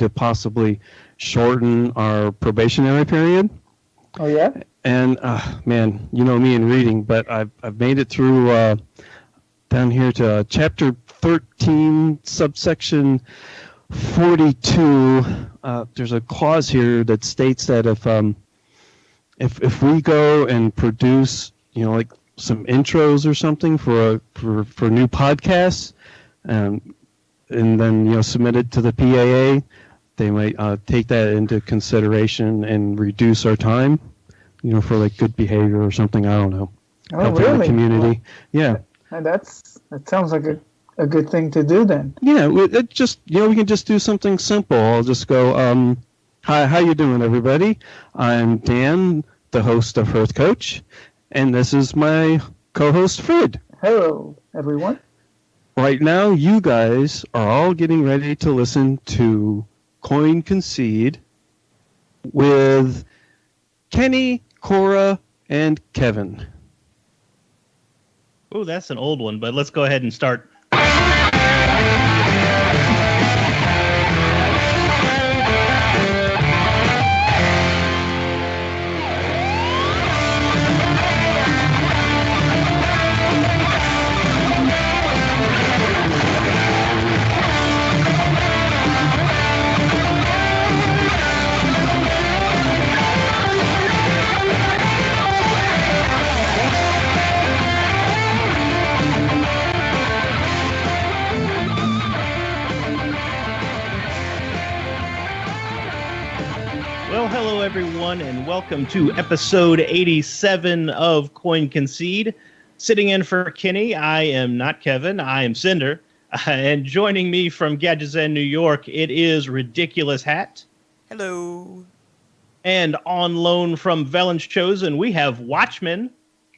to possibly shorten our probationary period. Oh yeah. And man, you know me in reading, but I've made it through down here to chapter 13, subsection 42. There's a clause here that states that if we go and produce, like some intros or something for new podcasts, and then submit it to the PAA, they might take that into consideration and reduce our time, for like good behavior or something. I don't know. Oh, Helping really? the community. Well, yeah. That sounds like a good thing to do then. Yeah, it just we can just do something simple. I'll just go, hi, how you doing, everybody? I'm Dan, the host of Hearth Coach, and this is my co-host Fred. Hello, everyone. Right now, you guys are all getting ready to listen to Concede with Kenny, Cora, and Kevin. Oh, that's an old one, but let's go ahead and start. Well, hello everyone, and welcome to episode 87 of Concede. Sitting in for Kenny, I am not Kevin, I am Cinder. And joining me from Gadgetzan, New York, it is Ridiculous Hat. Hello. And on loan from Velen's Chosen, we have Watchman.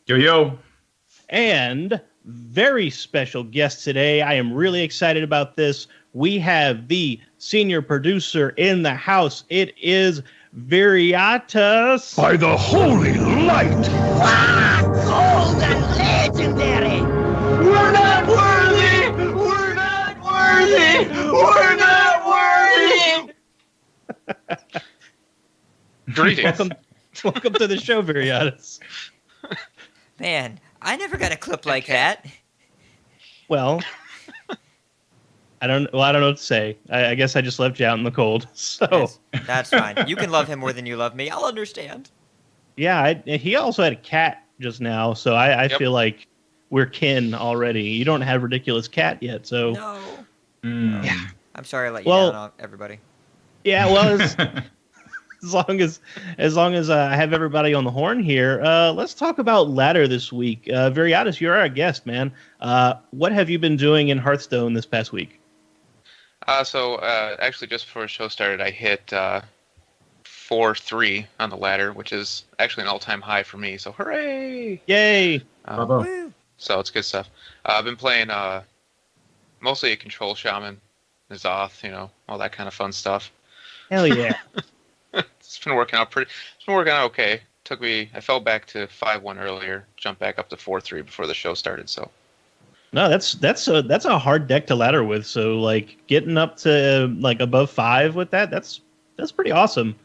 Yo, yo. And very special guest today. I am really excited about this. We have the senior producer in the house. It is Viriatus. By the holy light! Cold and legendary! We're not worthy! We're not worthy! We're not worthy! Greetings. Welcome to the show, Viriatus. Man, I never got a clip like that. Well, I don't know what to say. I guess I just left you out in the cold. So That's fine. You can love him more than you love me. I'll understand. yeah, he also had a cat just now, so I feel like we're kin already. You don't have Ridiculous Cat yet, so No. Yeah. I'm sorry I let you down, everybody. Yeah, well, as long as I have everybody on the horn here, let's talk about ladder this week. Viriatus, you're our guest, man. What have you been doing in Hearthstone this past week? Actually, just before the show started, I hit 4-3 on the ladder, which is actually an all-time high for me. So hooray! Yay! Woo. So it's good stuff. I've been playing mostly a control shaman, Zoth, all that kind of fun stuff. Hell yeah! It's been working out okay. I fell back to 5-1 earlier, jumped back up to 4-3 before the show started. So. No, that's a hard deck to ladder with. So like getting up to like above 5 with that's pretty awesome.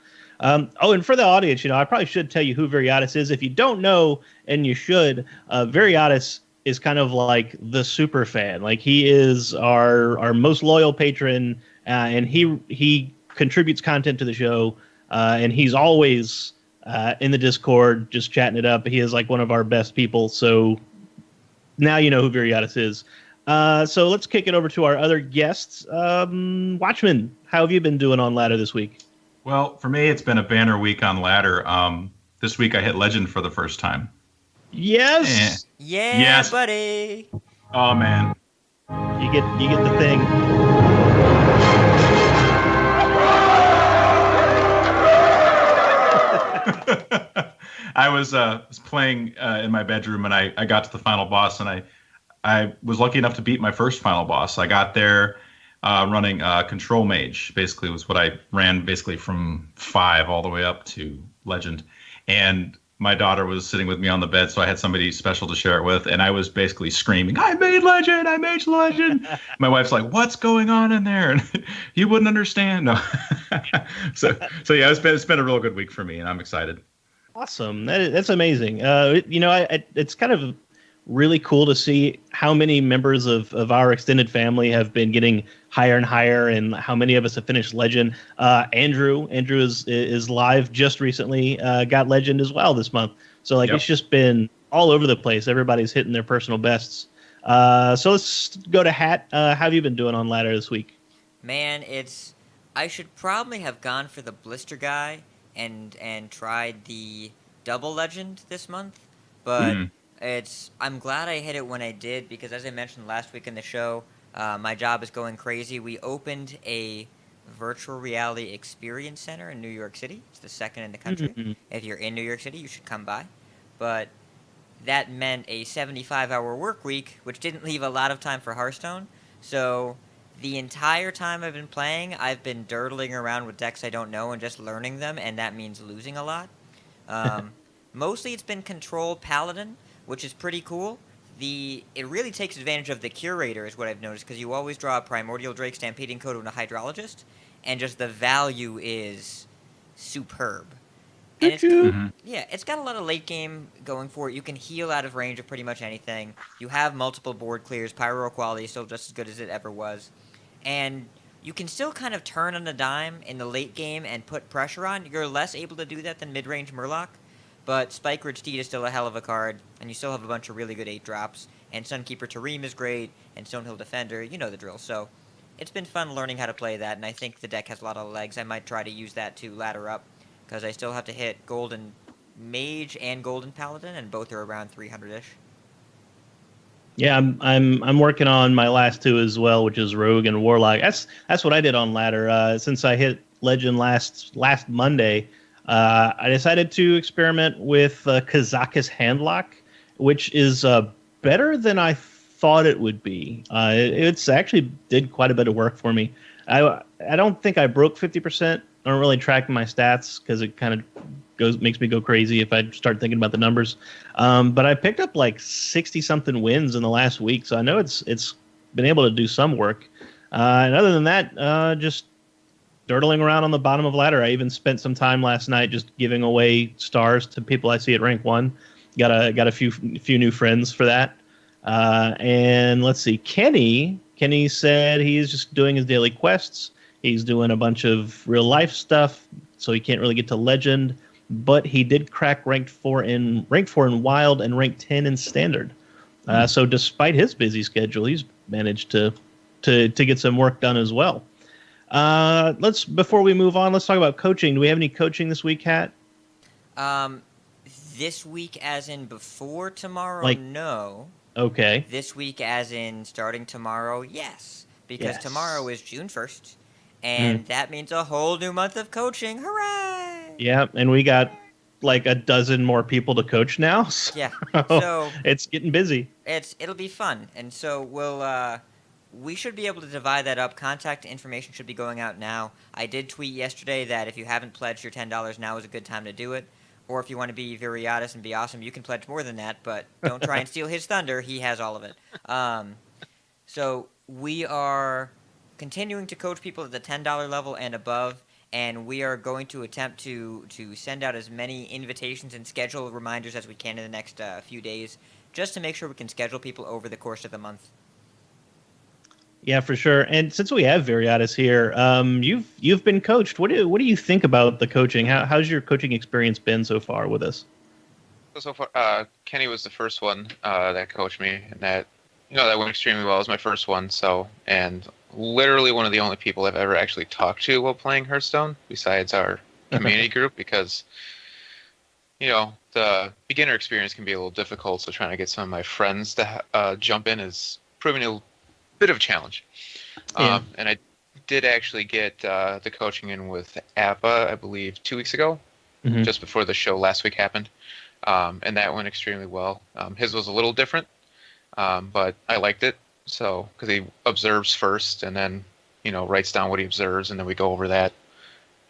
And for the audience, I probably should tell you who Viriatus is. If you don't know, and you should, Viriatus is kind of like the super fan. Like he is our most loyal patron, and he contributes content to the show, and he's always in the Discord just chatting it up. He is like one of our best people. So now you know who Viriatus is. So let's kick it over to our other guests. Watchman, how have you been doing on ladder this week? Well, for me, it's been a banner week on ladder. This week I hit legend for the first time. Yes. Yeah, Yes. buddy. Oh man. You get the thing. I was playing in my bedroom, and I got to the final boss, and I was lucky enough to beat my first final boss. I got there running Control Mage, basically was what I ran basically from 5 all the way up to Legend. And my daughter was sitting with me on the bed, so I had somebody special to share it with, and I was basically screaming, "I made Legend! I made Legend!" My wife's like, "What's going on in there?" And you wouldn't understand. No. so yeah, it's been a real good week for me, and I'm excited. Awesome. That's amazing. It's kind of really cool to see how many members of our extended family have been getting higher and higher, and how many of us have finished Legend. Andrew is live just recently, got Legend as well this month. So like, Yep. It's just been all over the place. Everybody's hitting their personal bests. So let's go to Hat. How have you been doing on ladder this week? Man, I should probably have gone for the blister guy and tried the double legend this month, but I'm glad I hit it when I did, because as I mentioned last week in the show, my job is going crazy. We opened a virtual reality experience center in New York City. It's the second in the country. If you're in New York City, you should come by. But that meant a 75-hour work week, which didn't leave a lot of time for Hearthstone. So the entire time I've been playing, I've been dirtling around with decks I don't know and just learning them, and that means losing a lot. Mostly it's been Control Paladin, which is pretty cool. It really takes advantage of the Curator, is what I've noticed, because you always draw a Primordial Drake, Stampeding Code, and a Hydrologist, and just the value is superb. And it's got a lot of late game going for it. You can heal out of range of pretty much anything. You have multiple board clears. Pyro quality is still just as good as it ever was. And you can still kind of turn on a dime in the late game and put pressure on. You're less able to do that than mid-range Murloc. But Spike Ridge Steed is still a hell of a card, and you still have a bunch of really good 8-drops. And Sunkeeper Tareem is great, and Stonehill Defender, you know the drill. So it's been fun learning how to play that, and I think the deck has a lot of legs. I might try to use that to ladder up, because I still have to hit Golden Mage and Golden Paladin, and both are around 300-ish. Yeah, I'm working on my last two as well, which is Rogue and Warlock. That's what I did on ladder. Since I hit Legend last Monday, I decided to experiment with Kazakus Handlock, which is better than I thought it would be. It's actually did quite a bit of work for me. I don't think I broke 50%. I don't really track my stats because it kind of makes me go crazy if I start thinking about the numbers. But I picked up like 60-something wins in the last week, so I know it's been able to do some work. And other than that, just dirtling around on the bottom of ladder. I even spent some time last night just giving away stars to people I see at rank 1. Got a few new friends for that. And let's see, Kenny said he's just doing his daily quests. He's doing a bunch of real life stuff, so he can't really get to Legend. But he did crack rank 4 in Wild and rank 10 in Standard. So despite his busy schedule, he's managed to get some work done as well. Before we move on, let's talk about coaching. Do we have any coaching this week, Kat? This week as in before tomorrow, no. Okay. This week as in starting tomorrow, yes. Because tomorrow is June 1st, and that means a whole new month of coaching. Hooray! Yeah, and we got like a dozen more people to coach now. So it's getting busy. It'll be fun, and so we should be able to divide that up. Contact information should be going out now. I did tweet yesterday that if you haven't pledged your $10, now is a good time to do it. Or if you want to be Viriatus and be awesome, you can pledge more than that, but don't try and steal his thunder. He has all of it. So we are continuing to coach people at the $10 level and above, and we are going to attempt to send out as many invitations and schedule reminders as we can in the next few days, just to make sure we can schedule people over the course of the month. Yeah, for sure. And since we have Viriatus here, you've been coached. What do you think about the coaching? How's your coaching experience been so far with us? So far, Kenny was the first one that coached me, and that went extremely well. It was my first one, and literally one of the only people I've ever actually talked to while playing Hearthstone, besides our community group, because the beginner experience can be a little difficult. So trying to get some of my friends to jump in is proving a bit of a challenge. And I did actually get the coaching in with Appa, I believe, 2 weeks ago, just before the show last week happened. And that went extremely well. His was a little different, but I liked it. So, because he observes first and then, writes down what he observes, and then we go over that.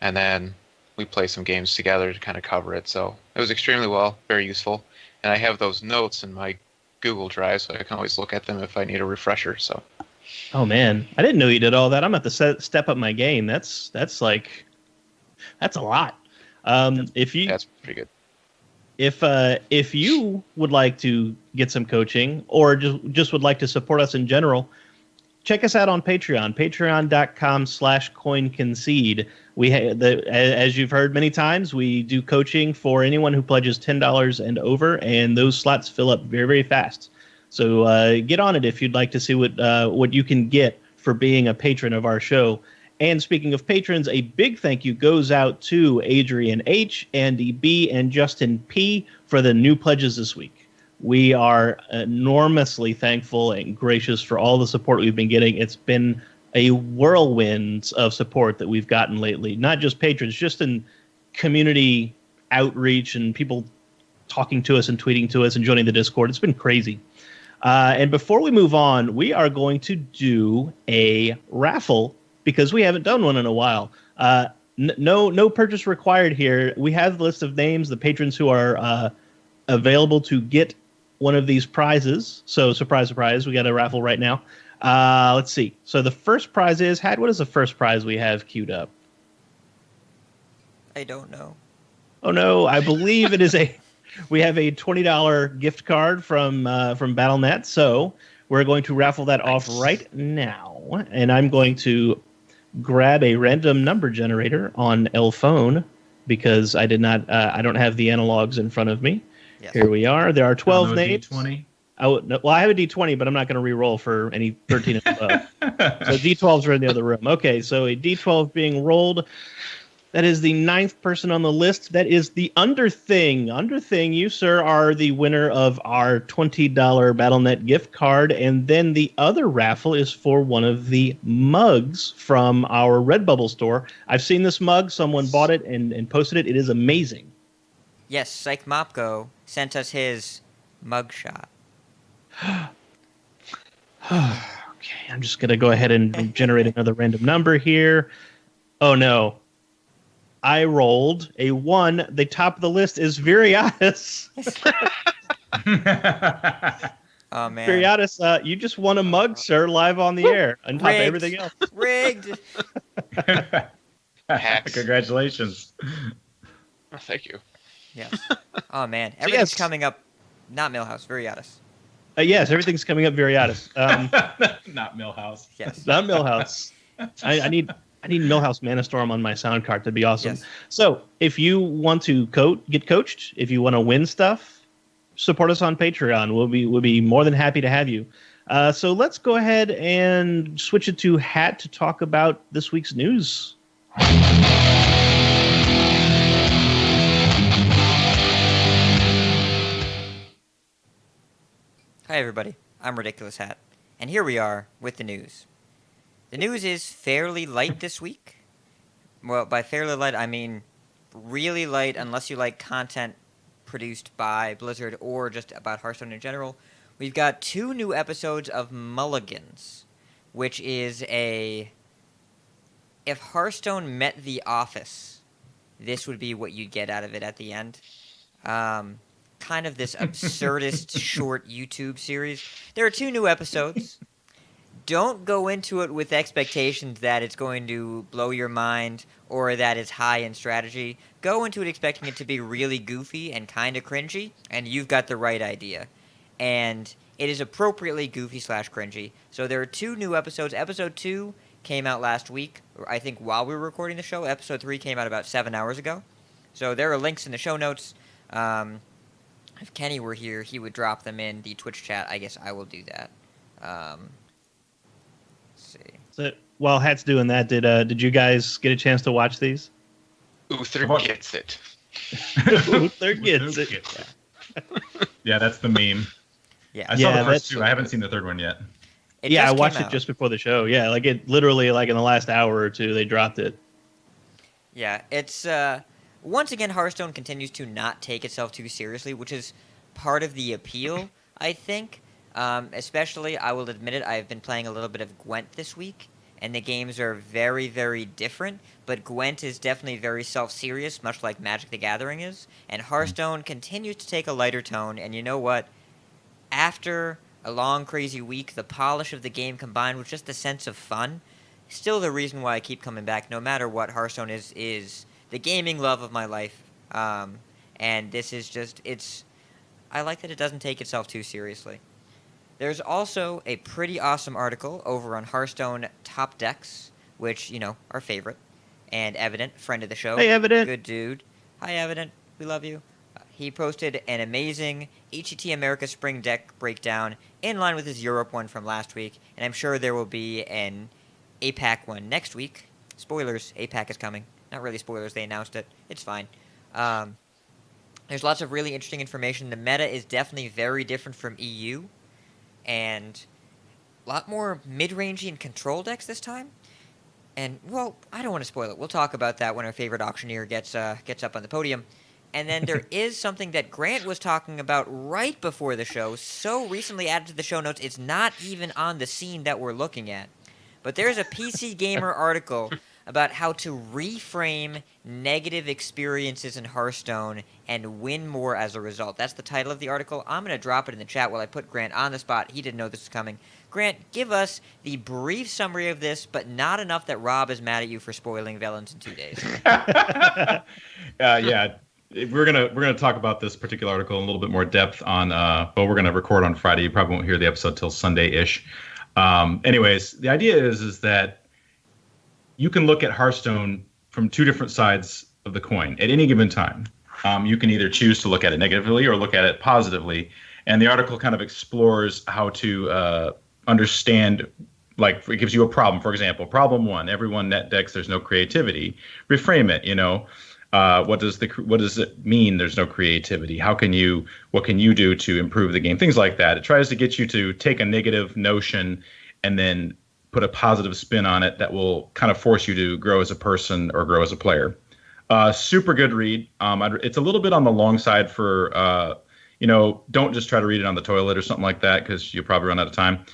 And then we play some games together to kind of cover it. So it was extremely well, very useful. And I have those notes in my Google Drive, so I can always look at them if I need a refresher. So. Oh man, I didn't know you did all that. I'm about to step up my game. That's a lot. That's pretty good. If you would like to get some coaching or just would like to support us in general, check us out on Patreon, patreon.com/coinconcede. As you've heard many times, we do coaching for anyone who pledges $10 and over, and those slots fill up very, very fast. So get on it if you'd like to see what you can get for being a patron of our show. And speaking of patrons, a big thank you goes out to Adrian H., Andy B., and Justin P. for the new pledges this week. We are enormously thankful and gracious for all the support we've been getting. It's been a whirlwind of support that we've gotten lately, not just patrons, just in community outreach and people talking to us and tweeting to us and joining the Discord. It's been crazy. And before we move on, we are going to do a raffle because we haven't done one in a while. No purchase required here. We have the list of names, the patrons who are available to get one of these prizes. So surprise, surprise, we got a raffle right now. Let's see. So the first prize is, what is the first prize we have queued up? I don't know. Oh no, I believe it is we have a $20 gift card from BattleNet. So we're going to raffle that off right now. And I'm going to grab a random number generator on Phone because I don't have the analogs in front of me. Yes. Here we are. There are 12 names. D20. I have a D20, but I'm not going to re-roll for any 13 and above. So D12s are in the other room. Okay, so a D12 being rolled. That is the 9th person on the list. That is the Underthing. Underthing, you, sir, are the winner of our $20 BattleNet gift card. And then the other raffle is for one of the mugs from our Redbubble store. I've seen this mug. Someone bought it and posted it. It is amazing. Yes, Psych Mopko sent us his mugshot. Okay, I'm just going to go ahead and generate another random number here. Oh, no. I rolled a 1. The top of the list is Viriatus. Oh, man. Viriatus, you just won a mug, sir, live on the air, on top of everything else. Rigged. Hacks. Congratulations. Oh, thank you. Yes. Oh, man. Everything's coming up. Not Millhouse, Viriatus. Yes, everything's coming up Viriatus. Not Millhouse. Yes. Not Millhouse. I need Millhouse Mana Storm on my sound card to be awesome. Yes. So if you want to get coached, if you want to win stuff, support us on Patreon. We'll be more than happy to have you. So let's go ahead and switch it to Hat to talk about this week's news. Hi, everybody. I'm Ridiculous Hat. And here we are with the news. The news is fairly light this week. Well, by fairly light, I mean really light, unless you like content produced by Blizzard or just about Hearthstone in general. We've got 2 new episodes of Mulligans, which is if Hearthstone met The Office, this would be what you'd get out of it at the end. Kind of this absurdist short YouTube series. There are 2 new episodes. Don't go into it with expectations that it's going to blow your mind or that it's high in strategy. Go into it expecting it to be really goofy and kind of cringy, and you've got the right idea. And it is appropriately goofy/cringy. So there are 2 new episodes. Episode 2 came out last week, I think while we were recording the show. Episode 3 came out about 7 hours ago. So there are links in the show notes. If Kenny were here, he would drop them in the Twitch chat. I guess I will do that. Let's see. So while Hat's doing that, did you guys get a chance to watch these? Uther gets it. Uther gets it. Yeah, that's the meme. Yeah. I saw the that's first 2. I haven't seen the third one yet. It I just watched came it out. just before the show. Yeah, like it literally, like in the last hour or 2, they dropped it. Yeah, it's once again Hearthstone continues to not take itself too seriously, which is part of the appeal, I think. Especially, I will admit it, I've been playing a little bit of Gwent this week, and the games are very, very different, but Gwent is definitely very self-serious, much like Magic the Gathering is, and Hearthstone continues to take a lighter tone, and you know what? After a long, crazy week, the polish of the game combined with just the sense of fun, still the reason why I keep coming back, no matter what. Hearthstone is the gaming love of my life, and this is just, I like that it doesn't take itself too seriously. There's also a pretty awesome article over on Hearthstone Top Decks, which, our favorite, and Evident, friend of the show. Hey, Evident. Good dude. Hi, Evident. We love you. He posted an amazing HCT America Spring Deck breakdown in line with his Europe one from last week, and I'm sure there will be an APAC one next week. Spoilers, APAC is coming. Not really spoilers, they announced it. It's fine. There's lots of really interesting information. The meta is definitely very different from EU, and a lot more mid-rangey and control decks this time. And, well, I don't want to spoil it. We'll talk about that when our favorite auctioneer gets up on the podium. And then there is something that Grant was talking about right before the show, so recently added to the show notes, it's not even on the scene that we're looking at. But there's a PC Gamer article about how to reframe negative experiences in Hearthstone and win more as a result. That's the title of the article. I'm going to drop it in the chat while I put Grant on the spot. He didn't know this was coming. Grant, give us the brief summary of this, but not enough that Rob is mad at you for spoiling Velens in 2 days. Yeah. We're gonna talk about this particular article in a little bit more depth on. But we're gonna record on Friday. You probably won't hear the episode till Sunday-ish. Anyways, the idea is that you can look at Hearthstone from two different sides of the coin at any given time. You can either choose to look at it negatively or look at it positively. And the article kind of explores how to understand. Like, it gives you a problem. For example, problem 1: everyone net decks. There's no creativity. Reframe it. What does it mean there's no creativity? What can you do to improve the game? Things like that. It tries to get you to take a negative notion and then put a positive spin on it that will kind of force you to grow as a person or grow as a player. Super good read. It's a little bit on the long side for, don't just try to read it on the toilet or something like that, because you'll probably run out of time.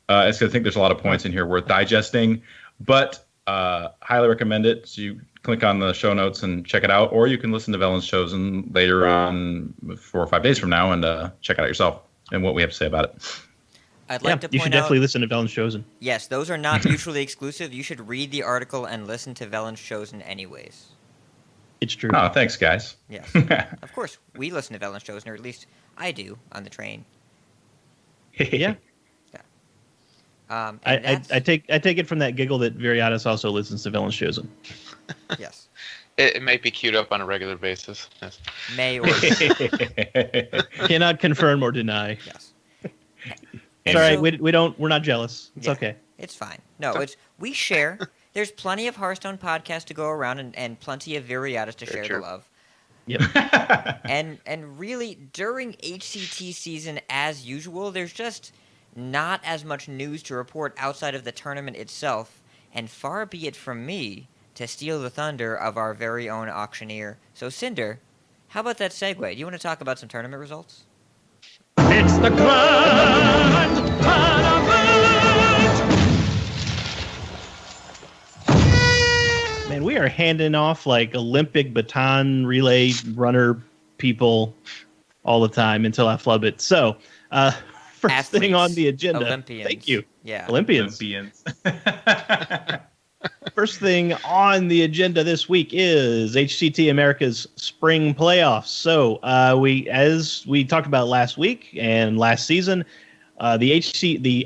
I think there's a lot of points in here worth digesting, but highly recommend it. So you click on the show notes and check it out, or you can listen to Velen's Chosen later on 4 or 5 days from now and check it out yourself and what we have to say about it. I'd like to point out, you should definitely listen to Velen's Chosen. Yes, those are not mutually exclusive. You should read the article and listen to Velen's Chosen anyways. It's true. Oh, thanks, guys. Yes. Of course, we listen to Velen's Chosen, or at least I do on the train. Yeah. I take it from that giggle that Viriatus also listens to Velen's Chosen. Yes. It might be queued up on a regular basis. Yes. May or Cannot confirm or deny. yes. It's all right. We're not jealous. It's okay. It's fine. No, we share. There's plenty of Hearthstone podcasts to go around and plenty of Viriatus to share the love. Yep. And really, during HCT season, as usual, there's just not as much news to report outside of the tournament itself, and far be it from me to steal the thunder of our very own auctioneer. So, Cinder, how about that segue? Do you want to talk about some tournament results? It's the Grand Tournament! Man, we are handing off like Olympic baton relay runner people all the time until I flub it. So, first Athletes, thing on the agenda. Olympians. Thank you. Yeah. Olympians. First thing on the agenda this week is HCT America's spring playoffs. So as we talked about last week and last season, the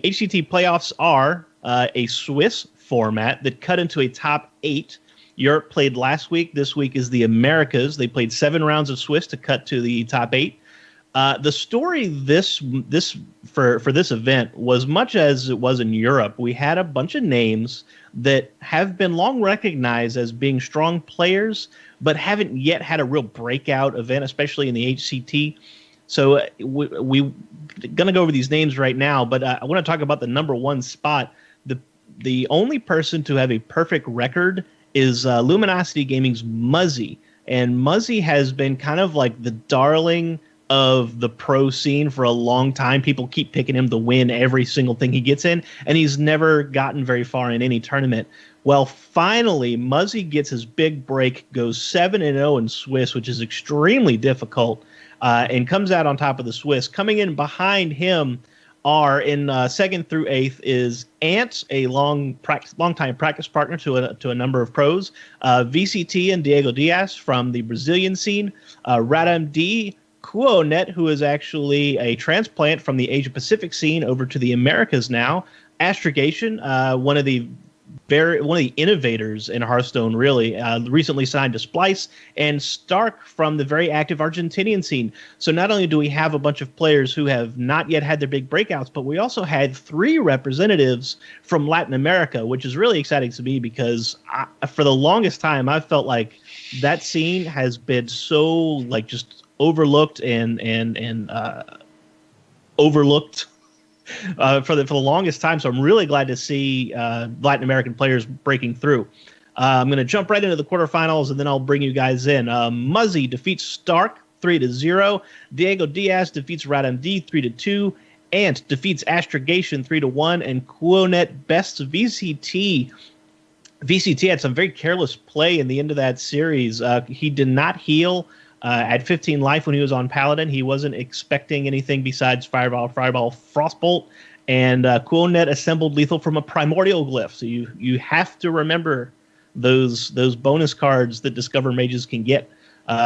HCT playoffs are a Swiss format that cut into a top 8. Europe played last week. This week is the Americas. They played 7 rounds of Swiss to cut to the top 8. The story for this event was much as it was in Europe. We had a bunch of names that have been long recognized as being strong players, but haven't yet had a real breakout event, especially in the HCT. So we're going to go over these names right now, but I want to talk about the number 1 spot. The only person to have a perfect record is Luminosity Gaming's Muzzy. And Muzzy has been kind of like the darling of the pro scene for a long time. People keep picking him to win every single thing he gets in, and he's never gotten very far in any tournament. Well, finally, Muzzy gets his big break, goes 7-0 in Swiss, which is extremely difficult, and comes out on top of the Swiss. Coming in behind him are in second through eighth is Ant, a long-time practice partner to a number of pros, VCT and Diego Diaz from the Brazilian scene, Radam D, Kuonet, who is actually a transplant from the Asia Pacific scene over to the Americas now, Astrogation, one of the innovators in Hearthstone, really, recently signed to Splice, and Stark from the very active Argentinian scene. So not only do we have a bunch of players who have not yet had their big breakouts, but we also had 3 representatives from Latin America, which is really exciting to me because for the longest time, I felt like that scene has been so just overlooked and overlooked for the longest time. So I'm really glad to see Latin American players breaking through. I'm going to jump right into the quarterfinals, and then I'll bring you guys in. Muzzy defeats Stark 3-0. Diego Diaz defeats Radam D 3-2. Ant defeats Astrogation 3-1. And Kuonet bests VCT. VCT had some very careless play in the end of that series. He did not heal at 15 life when he was on Paladin. He wasn't expecting anything besides Fireball, Frostbolt, and Kuonet assembled lethal from a Primordial Glyph. So you have to remember those bonus cards that Discover Mages can get.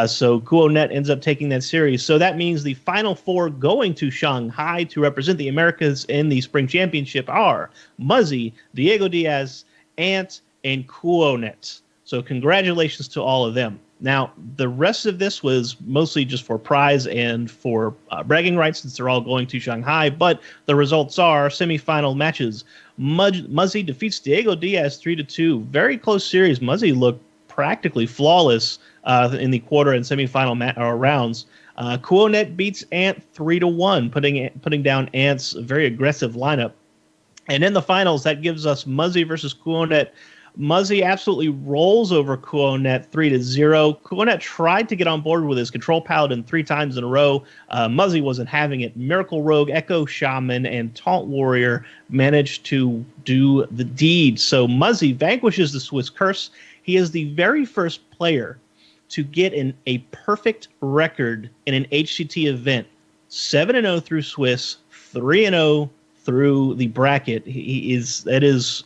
So Kuonet ends up taking that series. So that means the final 4 going to Shanghai to represent the Americas in the Spring Championship are Muzzy, Diego Diaz, Ant, and Kuonet. So congratulations to all of them. Now, the rest of this was mostly just for prize and for bragging rights, since they're all going to Shanghai. But the results are semifinal matches. Muzzy defeats Diego Diaz 3-2. Very close series. Muzzy looked practically flawless in the quarter and semifinal rounds. Kuonet beats Ant 3-1, putting down Ant's very aggressive lineup. And in the finals, that gives us Muzzy versus Kuonet. Muzzy absolutely rolls over Kuonet 3-0. Kuonet tried to get on board with his Control Paladin 3 times in a row. Muzzy wasn't having it. Miracle Rogue, Echo Shaman, and Taunt Warrior managed to do the deed. So Muzzy vanquishes the Swiss Curse. He is the very first player to get a perfect record in an HCT event. 7-0 through Swiss, 3-0 through the bracket. That is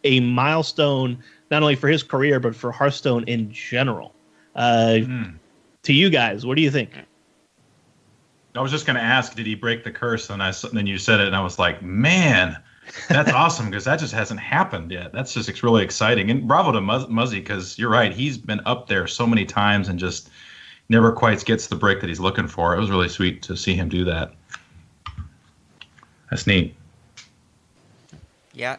a milestone not only for his career but for Hearthstone in general. To you guys, what do you think? I was just going to ask, did he break the curse? And then you said it, and I was like, man, that's awesome, because that just hasn't happened yet. That's just really exciting. And bravo to Muzzy, because you're right, he's been up there so many times and just never quite gets the break that he's looking for. It was really sweet to see him do that. That's neat. Yeah,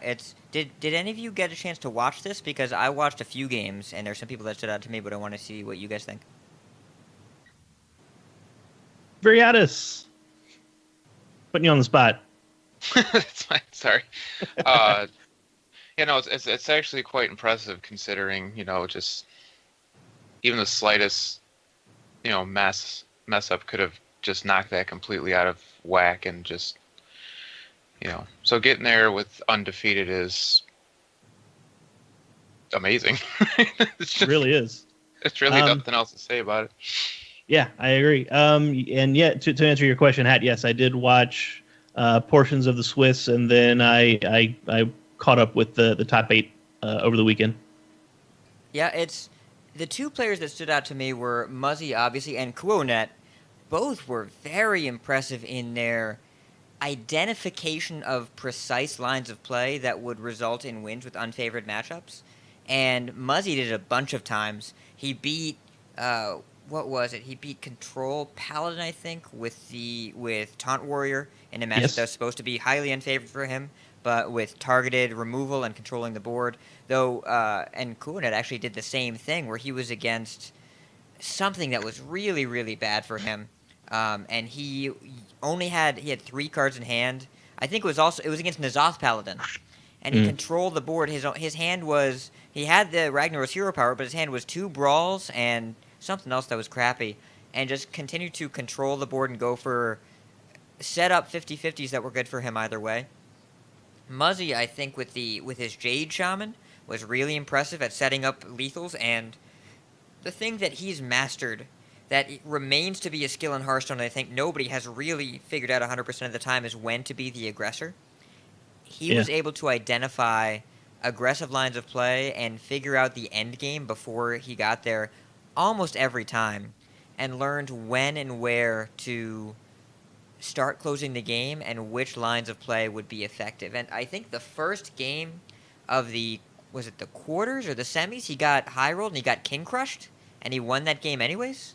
Did any of you get a chance to watch this? Because I watched a few games, and there's some people that stood out to me, but I want to see what you guys think. Viriatus, putting you on the spot. That's fine. Sorry. It's actually quite impressive, considering just even the slightest mess up could have just knocked that completely out of whack, and just so getting there with undefeated is amazing. It really is. It's really nothing else to say about it. Yeah, I agree. And yeah, to answer your question, Hat, yes, I did watch portions of the Swiss, and then I caught up with the top 8 over the weekend. Yeah, it's the 2 players that stood out to me were Muzzy, obviously, and Kuonet. Both were very impressive in their identification of precise lines of play that would result in wins with unfavored matchups. And Muzzy did it a bunch of times. He beat what was it? He beat Control Paladin, I think, with Taunt Warrior in a match that was supposed to be highly unfavored for him, but with targeted removal and controlling the board. Though, and Kuonet actually did the same thing, where he was against something that was really, really bad for him. And he had 3 cards in hand. I think it was against N'Zoth Paladin, and he controlled the board. His hand was, he had the Ragnaros hero power, but his hand was 2 brawls and something else that was crappy. and just continue to control the board and go for set up 50-50s that were good for him either way. Muzzy, I think, with his Jade Shaman, was really impressive at setting up lethals, and the thing that he's mastered that remains to be a skill in Hearthstone, I think nobody has really figured out 100% of the time, is when to be the aggressor. He was able to identify aggressive lines of play and figure out the end game before he got there almost every time, and learned when and where to start closing the game and which lines of play would be effective. And I think the first game of was it the quarters or the semis, he got high rolled and he got king crushed, and he won that game anyways.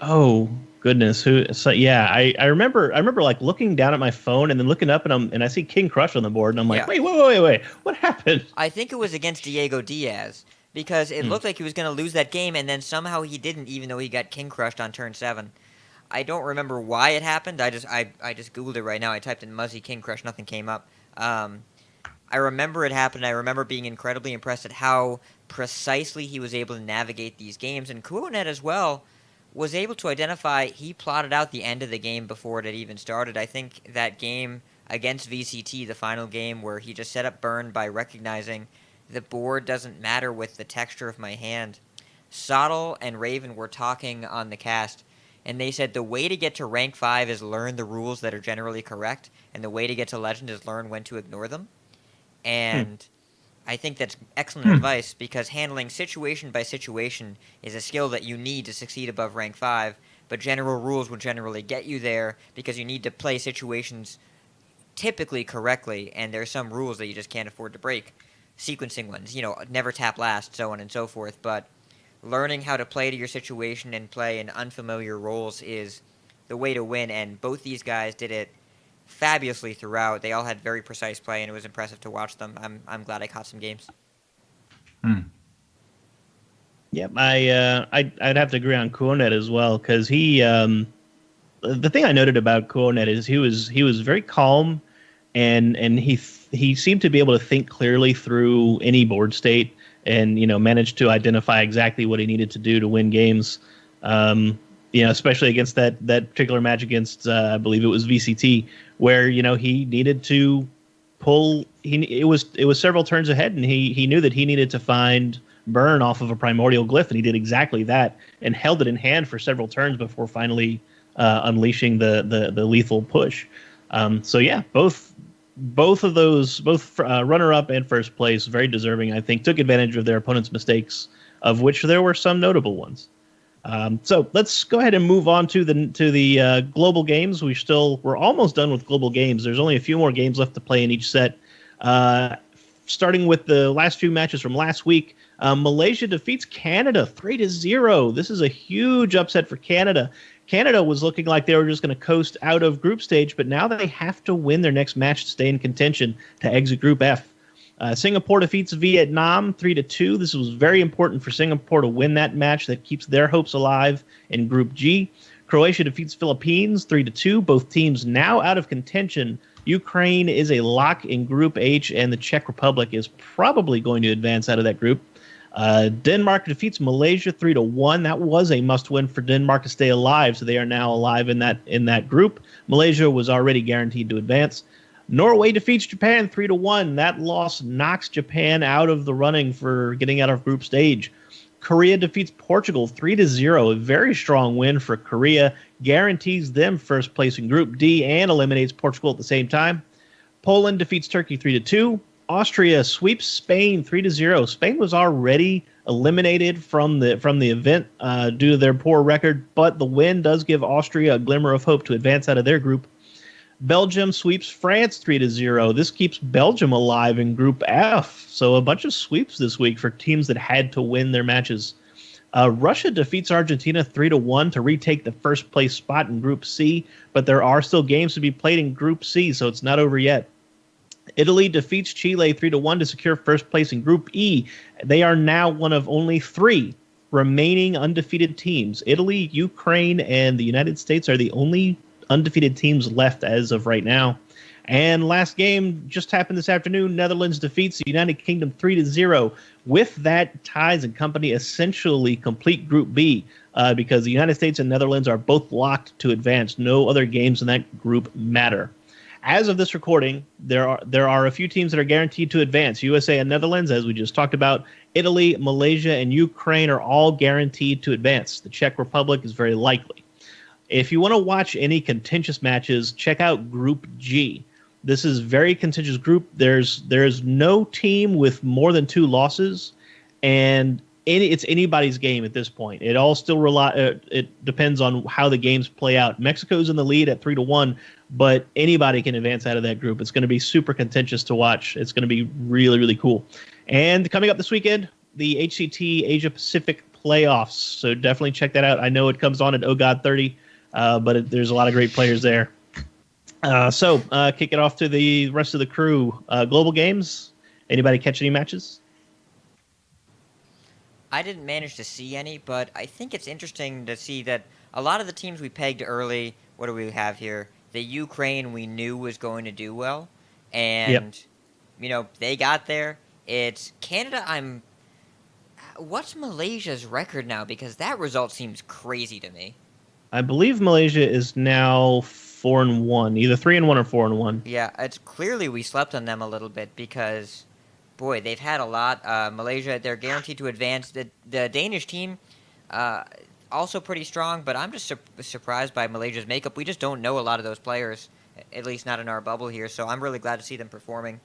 Oh goodness! I remember like looking down at my phone and then looking up and I see King Crush on the board and I'm like, wait, what happened? I think it was against Diego Diaz because it looked like he was going to lose that game, and then somehow he didn't, even though he got King Crushed on turn 7. I don't remember why it happened. I just googled it right now. I typed in Muzzy King Crush, nothing came up. I remember it happened. I remember being incredibly impressed at how precisely he was able to navigate these games, and Kuonet as well was able to identify. He plotted out the end of the game before it had even started. I think that game against VCT, the final game, where he just set up burn by recognizing the board doesn't matter with the texture of my hand. Sottle and Raven were talking on the cast, and they said the way to get to rank 5 is learn the rules that are generally correct, and the way to get to legend is learn when to ignore them. And I think that's excellent advice, because handling situation by situation is a skill that you need to succeed above rank 5, but general rules will generally get you there because you need to play situations typically correctly, and there are some rules that you just can't afford to break. Sequencing ones, never tap last, so on and so forth, but learning how to play to your situation and play in unfamiliar roles is the way to win, and both these guys did it fabulously throughout. They all had very precise play, and it was impressive to watch them. I'm glad I caught some games. Yep, I'd have to agree on Kuonet as well, because he the thing I noted about Kuonet is he was very calm, and he seemed to be able to think clearly through any board state, and managed to identify exactly what he needed to do to win games. Especially against that particular match against I believe it was VCT, where he needed to pull. It was several turns ahead, and he knew that he needed to find burn off of a primordial glyph, and he did exactly that and held it in hand for several turns before finally unleashing the lethal push. So yeah, both of those, runner up and first place, very deserving. I think took advantage of their opponent's mistakes, of which there were some notable ones. So let's go ahead and move on to the global games. We're almost done with global games. There's only a few more games left to play in each set. Starting with the last few matches from last week, Malaysia defeats Canada 3-0. This is a huge upset for Canada. Canada was looking like they were just going to coast out of group stage, but now they have to win their next match to stay in contention to exit Group F. Singapore defeats Vietnam 3-2. This was very important for Singapore to win that match. That keeps their hopes alive in Group G. Croatia defeats Philippines 3-2. Both teams now out of contention. Ukraine is a lock in Group H, and the Czech Republic is probably going to advance out of that group. Denmark defeats Malaysia 3-1. That was a must-win for Denmark to stay alive, so they are now alive in that group. Malaysia was already guaranteed to advance. Norway defeats Japan 3-1. That loss knocks Japan out of the running for getting out of group stage. Korea defeats Portugal 3-0. A very strong win for Korea. Guarantees them first place in Group D and eliminates Portugal at the same time. Poland defeats Turkey 3-2. Austria sweeps Spain 3-0. Spain was already eliminated from the event due to their poor record, but the win does give Austria a glimmer of hope to advance out of their group. Belgium sweeps France 3-0. This keeps Belgium alive in Group F. So a bunch of sweeps this week for teams that had to win their matches. Russia defeats Argentina 3-1 to retake the first place spot in Group C, but there are still games to be played in Group C, so it's not over yet. Italy defeats Chile 3-1 to secure first place in Group E. They are now one of only 3 remaining undefeated teams. Italy, Ukraine, and the United States are the only undefeated teams left as of right now. And last game just happened this afternoon. Netherlands defeats the United Kingdom 3-0. With that, Ties and Company essentially complete Group B because the United States and Netherlands are both locked to advance. No other games in that group matter. As of this recording, there are a few teams that are guaranteed to advance. USA and Netherlands, as we just talked about. Italy, Malaysia, and Ukraine are all guaranteed to advance. The Czech Republic is very likely. If you want to watch any contentious matches, check out Group G. This is very contentious group. There's no team with more than 2 losses, and it's anybody's game at this point. It all still it depends on how the games play out. Mexico's in the lead at 3-1, but anybody can advance out of that group. It's going to be super contentious to watch. It's going to be really, really cool. And coming up this weekend, the HCT Asia Pacific playoffs. So definitely check that out. I know it comes on at Oh God 30, but there's a lot of great players there. So kick it off to the rest of the crew. Global Games, anybody catch any matches? I didn't manage to see any, but I think it's interesting to see that a lot of the teams we pegged early, what do we have here? The Ukraine we knew was going to do well, and, they got there. It's Canada, what's Malaysia's record now? Because that result seems crazy to me. I believe Malaysia is now 4-1, either 3-1 or 4-1. Yeah, it's clearly we slept on them a little bit because, boy, they've had a lot. Malaysia, they're guaranteed to advance. The Danish team, also pretty strong, but I'm just surprised by Malaysia's makeup. We just don't know a lot of those players, at least not in our bubble here, so I'm really glad to see them performing.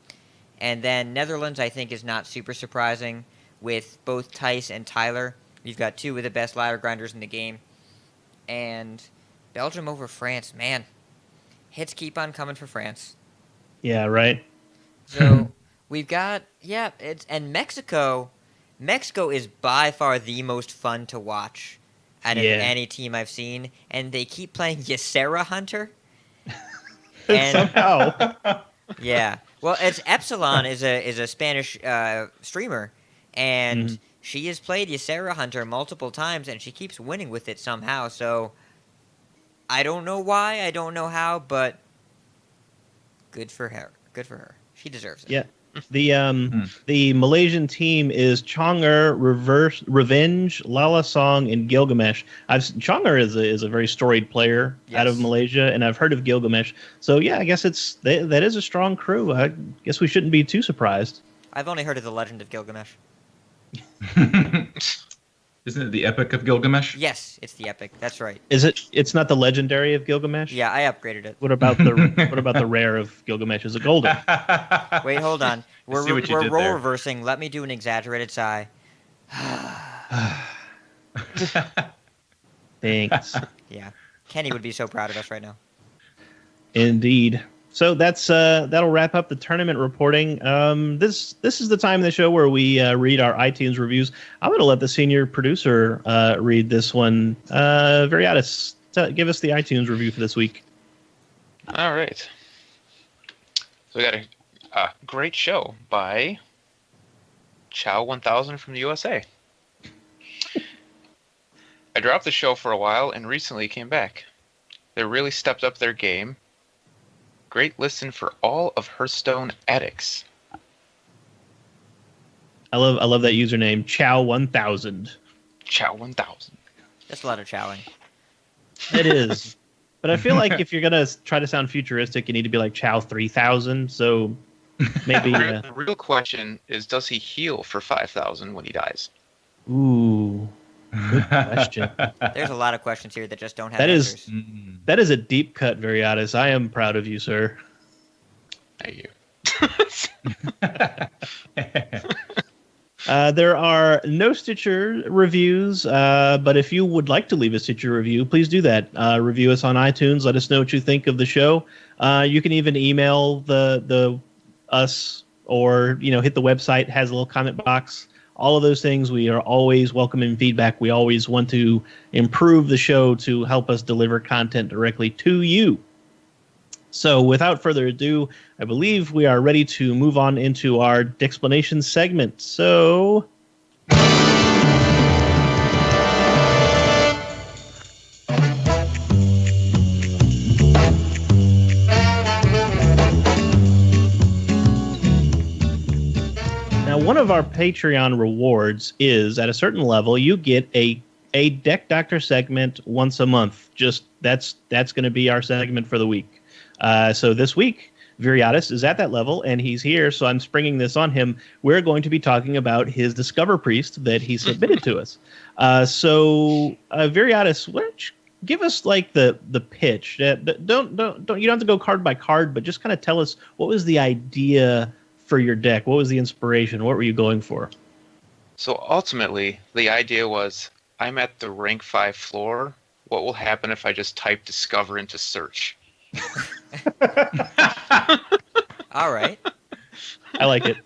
And then Netherlands, I think, is not super surprising with both Tice and Tyler. You've got 2 of the best ladder grinders in the game. And Belgium over France, man. Hits keep on coming for France. Yeah, right. So we've got, and Mexico. Mexico is by far the most fun to watch out of any team I've seen. And they keep playing Ysera Hunter. And, somehow. Yeah. Well, it's Epsilon is a Spanish streamer, and she has played Ysera Hunter multiple times, and she keeps winning with it somehow. So I don't know why, I don't know how, but good for her. Good for her. She deserves it. Yeah. The Malaysian team is Chonger, Revenge, Lala Song, and Gilgamesh. Chonger is a very storied player out of Malaysia, and I've heard of Gilgamesh. So yeah, I guess that is a strong crew. I guess we shouldn't be too surprised. I've only heard of the Legend of Gilgamesh. Isn't it the Epic of Gilgamesh? Yes, it's the Epic. That's right. Is it? It's not the Legendary of Gilgamesh? Yeah, I upgraded it. What about the Rare of Gilgamesh? Is it Golden? Wait, hold on. We're role there. reversing. Let me do an exaggerated sigh. Thanks. Yeah, Kenny would be so proud of us right now. Indeed. So that'll wrap up the tournament reporting. This is the time of the show where we read our iTunes reviews. I'm going to let the senior producer read this one. Variatus, give us the iTunes review for this week. All right. So we got a great show by Chow 1000 from the USA. I dropped the show for a while and recently came back. They really stepped up their game. Great listen for all of Hearthstone addicts. I love that username, Chow 1000. Chow 1000. That's a lot of chowing. It is. But I feel like if you're going to try to sound futuristic, you need to be like Chow 3000. So maybe... The real question is, does he heal for 5,000 when he dies? Ooh. Good question. There's a lot of questions here that just don't have that answers. That is a deep cut, Variatus. I am proud of you, sir. Thank you. There are no Stitcher reviews, but if you would like to leave a Stitcher review, please do that. Review us on iTunes. Let us know what you think of the show. You can even email us or hit the website. It has a little comment box. All of those things, we are always welcoming feedback. We always want to improve the show to help us deliver content directly to you. So without further ado, I believe we are ready to move on into our Dexplanation segment. So... of our Patreon rewards is at a certain level, you get a Deck Doctor segment once a month. Just that's going to be our segment for the week. So this week, Viriatus is at that level, and he's here, so I'm springing this on him. We're going to be talking about his Discover Priest that he submitted to us. So Viriatus, why don't you give us like the pitch? Don't you don't have to go card by card, but just kind of tell us what was the idea for your deck? What was the inspiration? What were you going for? So ultimately, the idea was I'm at the rank 5 floor. What will happen if I just type Discover into search? All right. I like it.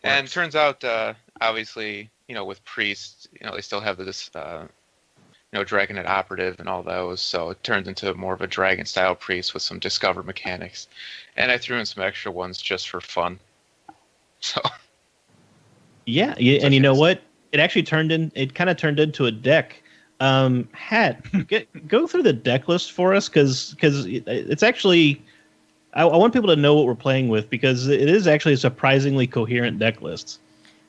And it turns out, obviously, with priests, they still have this, Dragonet operative and all those. So it turned into more of a dragon style priest with some Discover mechanics. And I threw in some extra ones just for fun. So. Yeah, and you know what? It actually kind of turned into a deck. Hat, go through the deck list for us, because it's actually, I want people to know what we're playing with, because it is actually a surprisingly coherent deck list.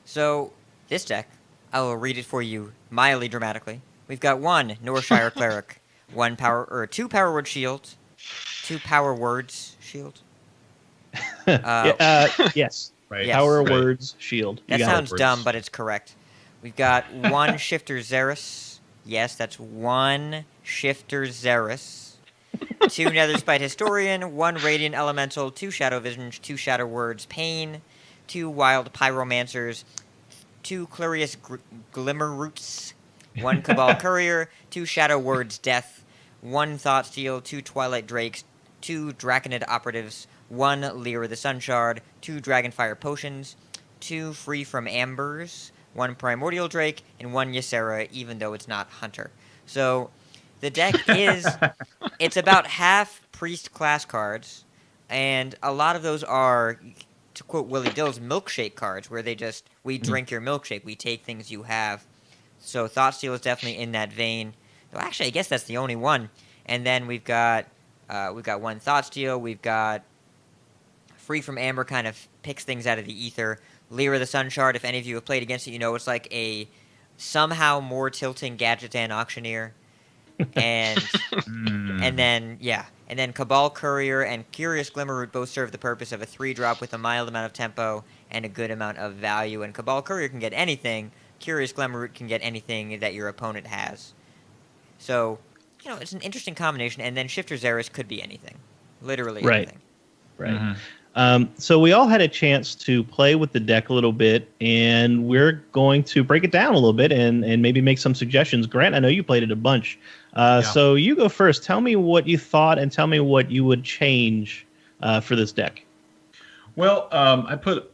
So this deck, I will read it for you mildly dramatically. We've got 1 Norshire Cleric, 2 Power Word Shield, 2 Power Words Shield. Yes, right. Yes. Power Words Shield. That sounds dumb, but it's correct. We've got 1 Shifter Xeris. Yes, that's 1 Shifter Xeris. 2 Netherspite Historian, 1 Radiant Elemental, 2 Shadow Vision, 2 Shadow Words Pain, 2 Wild Pyromancers, 2 Clarius Glimmer Roots, 1 Cabal Courier, 2 Shadow Words Death, 1 Thoughtsteel, 2 Twilight Drakes, 2 Draconid Operatives, 1 Lyra the Sunshard, 2 Dragonfire Potions, 2 Free from Ambers, 1 Primordial Drake, and 1 Ysera, even though it's not Hunter. So the deck it's about half priest class cards, and a lot of those are, to quote Willie Dill's, milkshake cards, where we drink your milkshake, we take things you have. So Thoughtsteel is definitely in that vein. Well, actually, I guess that's the only one. And then we've got 1 Thoughtsteel, we've got Free from Amber, kind of picks things out of the ether. Lyra the Sunshard, if any of you have played against it, it's like a somehow more tilting Gadgetan Auctioneer. And and then Cabal Courier and Curious Glimmerroot both serve the purpose of a 3-drop with a mild amount of tempo and a good amount of value. And Cabal Courier can get anything. Curious Glimmerroot can get anything that your opponent has. So, it's an interesting combination. And then Shifter Xeris could be anything. Literally anything. Right. Mm-hmm. So we all had a chance to play with the deck a little bit, and we're going to break it down a little bit and maybe make some suggestions. Grant, I know you played it a bunch. So you go first. Tell me what you thought and tell me what you would change for this deck. Well, I put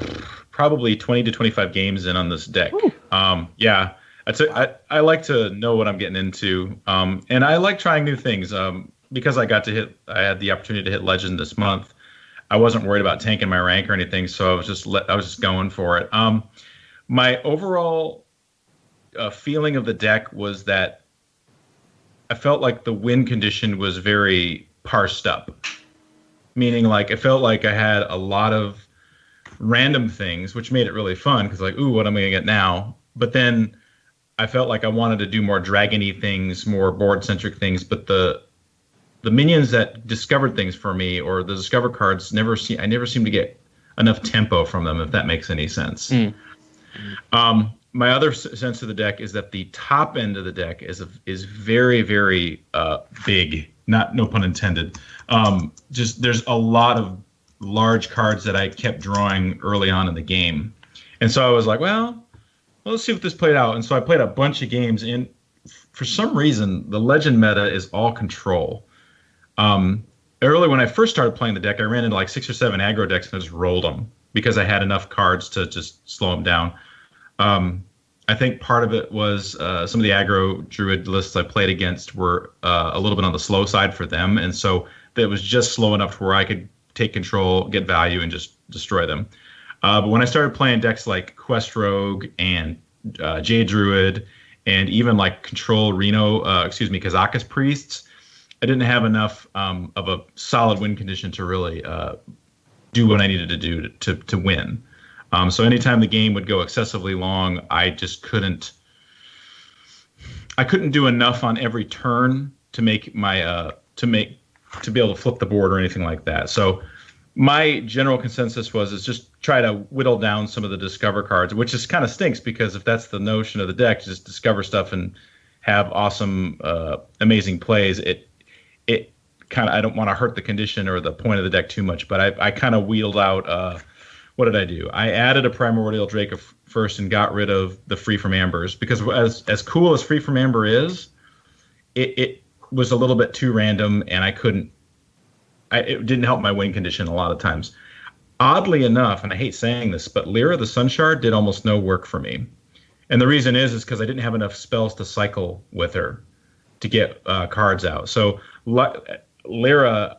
probably 20 to 25 games in on this deck. I like to know what I'm getting into, and I like trying new things. Because I had the opportunity to hit Legend this month. I wasn't worried about tanking my rank or anything, so I was just going for it. My overall feeling of the deck was that I felt like the win condition was very parsed up, meaning like I felt like I had a lot of random things, which made it really fun because like, ooh, what am I gonna get now? But then I felt like I wanted to do more dragon-y things, more board-centric things, but the minions that discovered things for me, or the discover cards, I never seem to get enough tempo from them, if that makes any sense. My other sense of the deck is that the top end of the deck is very, very big. No pun intended. Just there's a lot of large cards that I kept drawing early on in the game, and so I was like, well, let's see if this played out. And so I played a bunch of games, and for some reason, the Legend meta is all control. Early when I first started playing the deck, I ran into like 6 or 7 aggro decks and I just rolled them because I had enough cards to just slow them down. I think part of it was some of the aggro druid lists I played against were a little bit on the slow side for them, and so it was just slow enough to where I could take control, get value, and just destroy them. But when I started playing decks like Quest Rogue and Jade Druid, and even like Control Kazakus Priests, I didn't have enough of a solid win condition to really do what I needed to do to win. So anytime the game would go excessively long, I just couldn't. I couldn't do enough on every turn to make my to be able to flip the board or anything like that. So my general consensus is just try to whittle down some of the discover cards, which is kind of stinks because if that's the notion of the deck, just discover stuff and have awesome, amazing plays. It kind of, I don't want to hurt the condition or the point of the deck too much, but I kind of wheeled out. What did I do? I added a Primordial Drake first and got rid of the Free from Ambers because as cool as Free from Amber is, it was a little bit too random and it didn't help my win condition a lot of times. Oddly enough, and I hate saying this, but Lyra the Sunshard did almost no work for me. And the reason is because I didn't have enough spells to cycle with her to get cards out. So Lyra,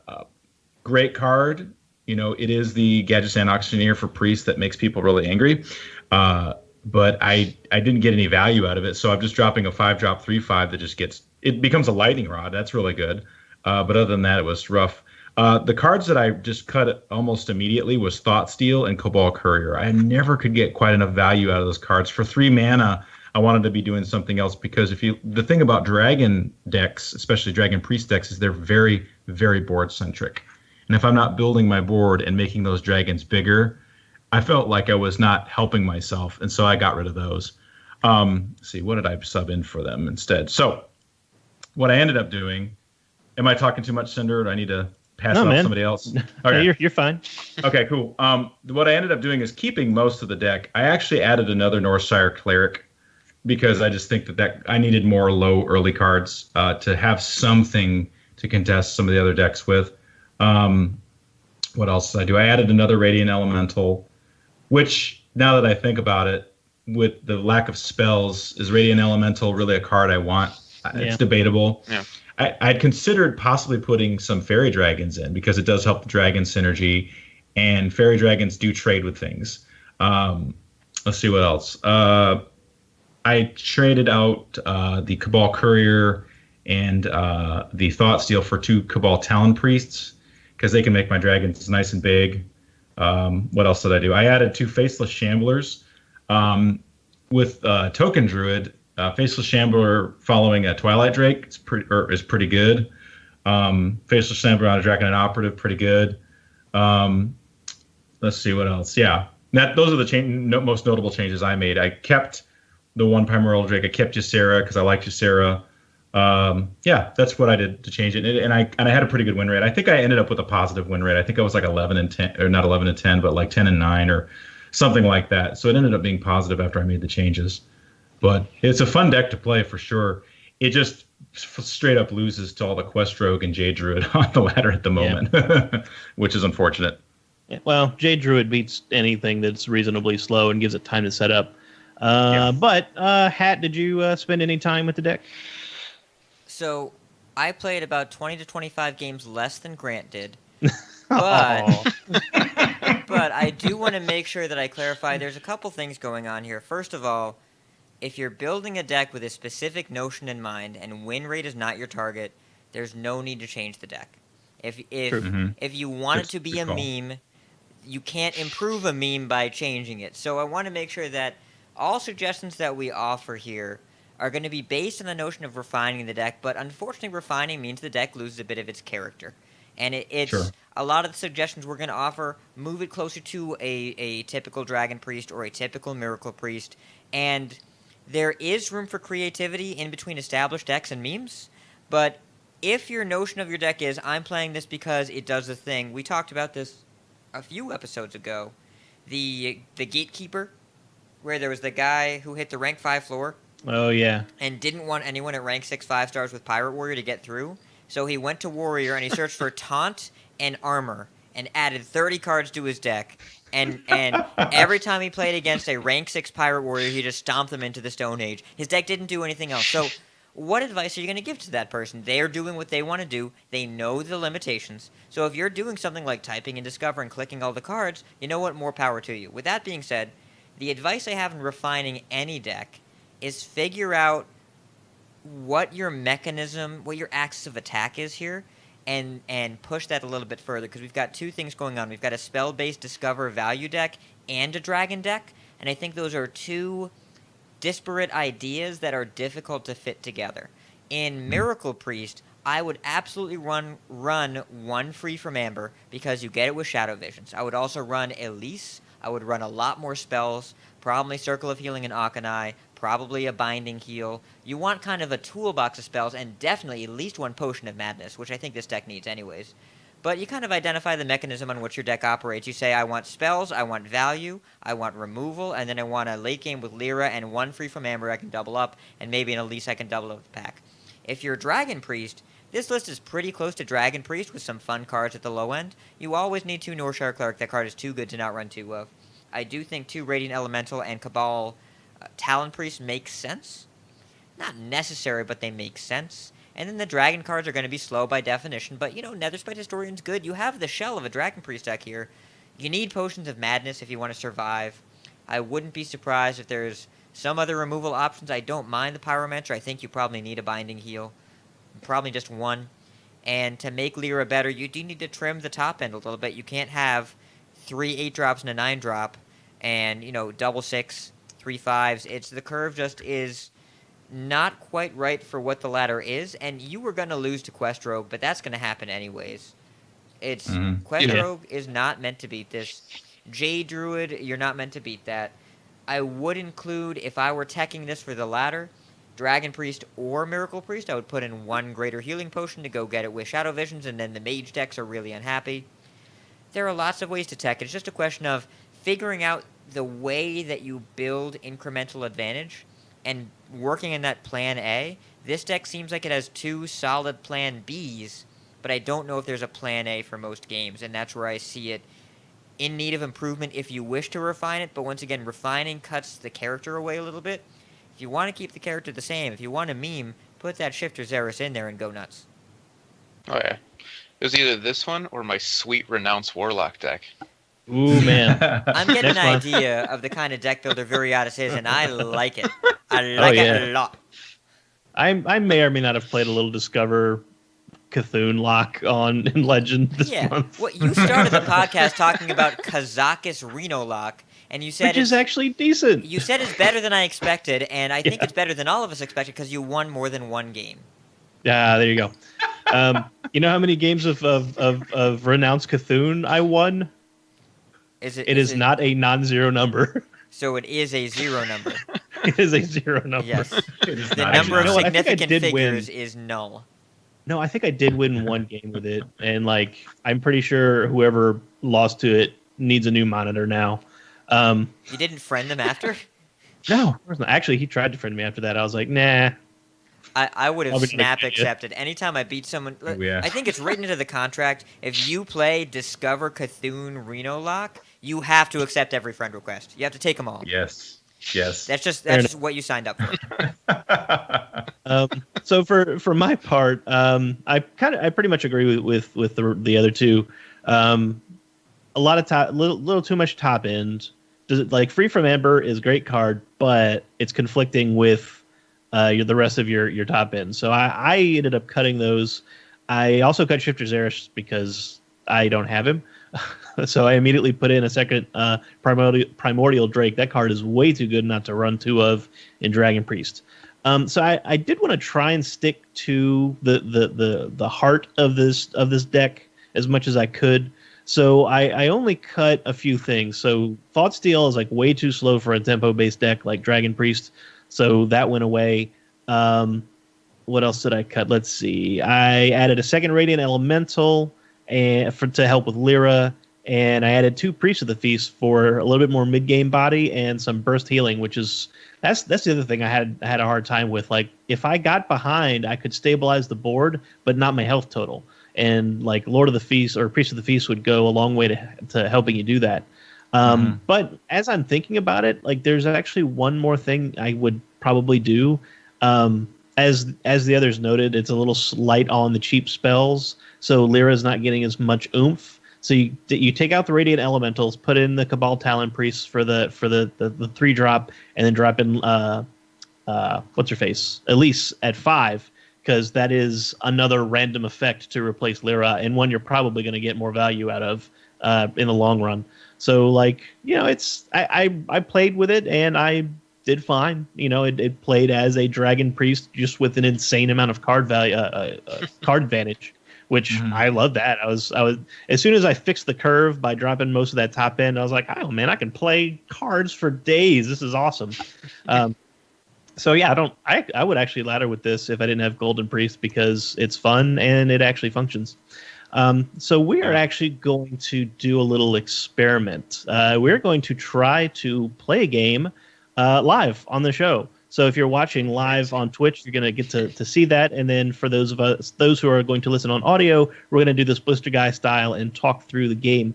great card. It is the Gadgetzan Auctioneer for Priest that makes people really angry. But I didn't get any value out of it. So I'm just dropping a 5-drop 3/5 that it becomes a lightning rod. That's really good. But other than that, it was rough. The cards that I just cut almost immediately was Thought Steal and Cabal Courier. I never could get quite enough value out of those cards. For 3 mana, I wanted to be doing something else because the thing about Dragon decks, especially Dragon Priest decks, is they're very, very board centric. And if I'm not building my board and making those dragons bigger, I felt like I was not helping myself, and so I got rid of those. Let's see, what did I sub in for them instead? So what I ended up doing, am I talking too much, Cinder, or do I need to pass it off to somebody else? Okay. No, you're fine. Okay, cool. What I ended up doing is keeping most of the deck. I actually added another Northshire Cleric because I just think that I needed more low early cards to have something to contest some of the other decks with. What else did I do? I added another Radiant Elemental, which, now that I think about it, with the lack of spells, is Radiant Elemental really a card I want? It's debatable. Yeah. I'd considered possibly putting some fairy dragons in because it does help the dragon synergy, and fairy dragons do trade with things. Let's see what else. I traded out the Cabal Courier and the Thought Steal for 2 Cabal Talon Priests because they can make my dragons nice and big. What else did I do? I added 2 Faceless Shamblers with Token Druid. Faceless Shambler following a Twilight Drake is pretty good. Faceless Shambler on a Dragon and Operative, pretty good. Let's see what else. Yeah, those are the most notable changes I made. I kept the 1 Primordial Drake. I kept Ysera because I like Ysera. Yeah, that's what I did to change it. And I had a pretty good win rate. I think I ended up with a positive win rate. I think I was like 11 and 10, or not 11 and 10, but like 10 and 9 or something like that. So it ended up being positive after I made the changes. But it's a fun deck to play for sure. It just straight up loses to all the Quest Rogue and Jade Druid on the ladder at the moment, which is unfortunate. Yeah, well, Jade Druid beats anything that's reasonably slow and gives it time to set up. But, Hat, did you spend any time with the deck? So, I played about 20 to 25 games less than Grant did. But I do want to make sure that I clarify there's a couple things going on here. First of all, if you're building a deck with a specific notion in mind and win rate is not your target, there's no need to change the deck. If you want it to be a meme, you can't improve a meme by changing it. So I want to make sure that all suggestions that we offer here are going to be based on the notion of refining the deck, but unfortunately refining means the deck loses a bit of its character. And it's a lot of the suggestions we're going to offer move it closer to a typical Dragon Priest or a typical Miracle Priest, and there is room for creativity in between established decks and memes, but if your notion of your deck is, I'm playing this because it does the thing, we talked about this a few episodes ago, the Gatekeeper, where there was the guy who hit the rank 5 floor. Oh, yeah. And didn't want anyone at rank 6 5-stars with Pirate Warrior to get through, so he went to Warrior and he searched for Taunt and Armor and added 30 cards to his deck. And every time he played against a rank 6 Pirate Warrior, he just stomped them into the Stone Age. His deck didn't do anything else. So what advice are you going to give to that person? They are doing what they want to do. They know the limitations. So if you're doing something like typing and Discover and clicking all the cards, you know what? More power to you. With that being said, the advice I have in refining any deck is figure out what your mechanism, what your axis of attack is here, and push that a little bit further, because we've got 2 things going on. We've got a spell-based Discover value deck and a dragon deck, and I think those are two disparate ideas that are difficult to fit together. In Miracle Priest, I would absolutely run one free from Amber because you get it with Shadow Visions. I would also run Elise. I would run a lot more spells, probably Circle of Healing and Akanai, probably a Binding Heal. You want kind of a toolbox of spells, and definitely at least one Potion of Madness, which I think this deck needs anyways. But you kind of identify the mechanism on which your deck operates. You say, I want spells, I want value, I want removal, and then I want a late game with Lyra and one free from Amber I can double up, and maybe an Elise I can double up the pack. If you're Dragon Priest, this list is pretty close to Dragon Priest with some fun cards at the low end. You always need 2 Northshire Cleric. That card is too good to not run 2 of. I do think 2 Radiant Elemental and Cabal Talon Priest make sense. Not necessary, but they make sense. And then the Dragon cards are going to be slow by definition, but, Netherspite Historian's good. You have the shell of a Dragon Priest deck here. You need Potions of Madness if you want to survive. I wouldn't be surprised if there's some other removal options. I don't mind the Pyromancer. I think you probably need a Binding Heal. Probably just one. And to make Lyra better, you do need to trim the top end a little bit. You can't have 3 8-drops and a 9-drop and, double 6, 3 5s. The curve just is not quite right for what the ladder is, and you were going to lose to Quest Rogue, but that's going to happen anyways. Quest Rogue is not meant to beat this. Jade Druid, you're not meant to beat that. I would include, if I were teching this for the ladder, Dragon Priest or Miracle Priest. I would put in 1 Greater Healing Potion to go get it with Shadow Visions, and then the Mage decks are really unhappy. There are lots of ways to tech it. It's just a question of figuring out the way that you build incremental advantage and working in that plan A. This deck seems like it has 2 solid plan Bs, but I don't know if there's a plan A for most games, and that's where I see it in need of improvement if you wish to refine it. But once again, refining cuts the character away a little bit. If you want to keep the character the same, if you want a meme, put that Shifter Xeris in there and go nuts. Oh yeah, it was either this one or my sweet Renounce Warlock deck. Ooh, man. I'm getting an Next one. idea of the kind of deck builder Viriatus is, and I like it. I like it a lot. I may or may not have played a little Discover Cthulhu lock in Legend this month. Well, you started the podcast talking about Kazakus Reno lock, and you said Which is actually decent. You said it's better than I expected, and I think it's better than all of us expected because you won more than 1 game. Yeah, there you go. You know how many games of Renounce Cthulhu I won? It is not a non-zero number. So it is a 0 number. It is a 0 number. Yes. The number of significant figures is null. No, I think I did win 1 game with it, and I'm pretty sure whoever lost to it needs a new monitor now. You didn't friend them after? No, of course not. Actually, he tried to friend me after that. I was like, nah. I would have snap accepted. Anytime I beat someone, I think it's written into the contract, if you play Discover Cthulhu Reno Lock, you have to accept every friend request. You have to take them all. Yes. That's just what you signed up for. So for my part, I pretty much agree with the other two. A lot of little too much top end. Does it Free from Amber is a great card, but it's conflicting with the rest of your top end. So I ended up cutting those. I also cut Shifter Xeris because I don't have him. So I immediately put in a second Primordial Drake. That card is way too good not to run 2 of in Dragon Priest. So I did want to try and stick to the heart of this deck as much as I could. So I only cut a few things. So Thought Steal is way too slow for a tempo-based deck like Dragon Priest. So that went away. What else did I cut? Let's see. I added a second Radiant Elemental to help with Lyra, and I added 2 Priests of the Feast for a little bit more mid-game body and some burst healing, which is that's the other thing I had a hard time with. If I got behind, I could stabilize the board, but not my health total. And Lord of the Feast or Priest of the Feast would go a long way to helping you do that. But as I'm thinking about it, there's actually one more thing I would probably do. As the others noted, it's a little light on the cheap spells, so Lyra's not getting as much oomph. So you take out the Radiant Elementals, put in the Cabal Talon Priests for the 3-drop, and then drop in what's her face, Elise at 5, because that is another random effect to replace Lyra, and one you're probably going to get more value out of in the long run. So like, it's I played with it and I did fine. It played as a dragon priest just with an insane amount of card value, card advantage, which I love that. I was as soon as I fixed the curve by dropping most of that top end, I was like, oh man, I can play cards for days. This is awesome. So yeah, I would actually ladder with this if I didn't have Golden Priest because it's fun and it actually functions. So we are actually going to do a little experiment. We're going to try to play a game live on the show. So if you're watching live on Twitch, you're going to get to see that. And then for those who are going to listen on audio, we're going to do this Blister Guy style and talk through the game.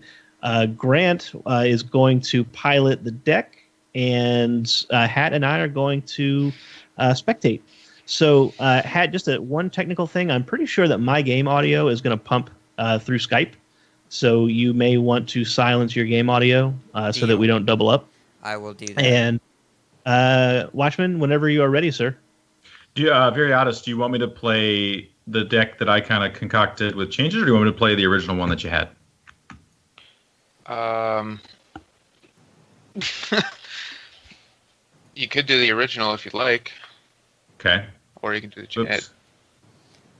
Grant is going to pilot the deck, and Hat and I are going to spectate. So Hat, just one technical thing. I'm pretty sure that my game audio is going to pump through Skype. So you may want to silence your game audio so that we don't double up. I will do that. And Watchman, whenever you are ready, sir. Viriatus, do you want me to play the deck that I kind of concocted with changes, or do you want me to play the original one that you had? You could do the original if you'd like. Okay. Or you can do the chat.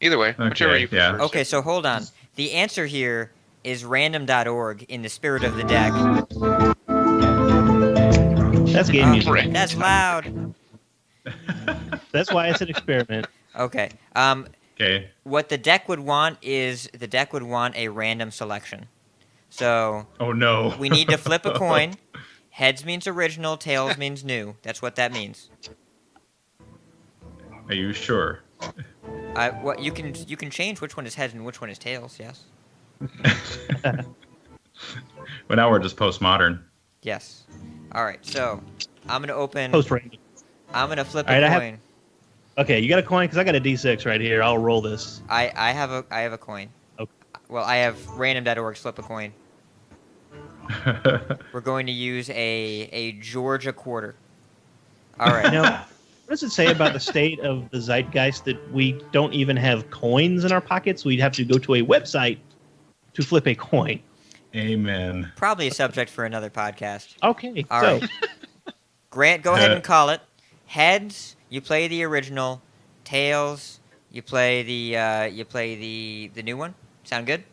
Either way, whichever you prefer. Okay, so hold on. The answer here is random.org in the spirit of the deck. That's game music. That's loud. That's why it's an experiment. Okay. Okay. What the deck would want is a random selection. So. Oh no. We need to flip a coin. Heads means original, tails means new. That's what that means. Are you sure? What you can change which one is heads and which one is tails. Yes. But now we're just postmodern. Yes. All right. So I'm gonna open. Post-random. I'm gonna flip a coin. Okay, you got a coin because I got a D6 right here. I'll roll this. I have a coin. Okay. Well, I have random.org flip a coin. We're going to use a Georgia quarter. All right. Now, what does it say about the state of the zeitgeist that we don't even have coins in our pockets? We'd have to go to a website to flip a coin. Amen. Probably a subject for another podcast. Okay. All right. Grant, go ahead and call it. Heads, you play the original. Tails, you play the new one. Sound good?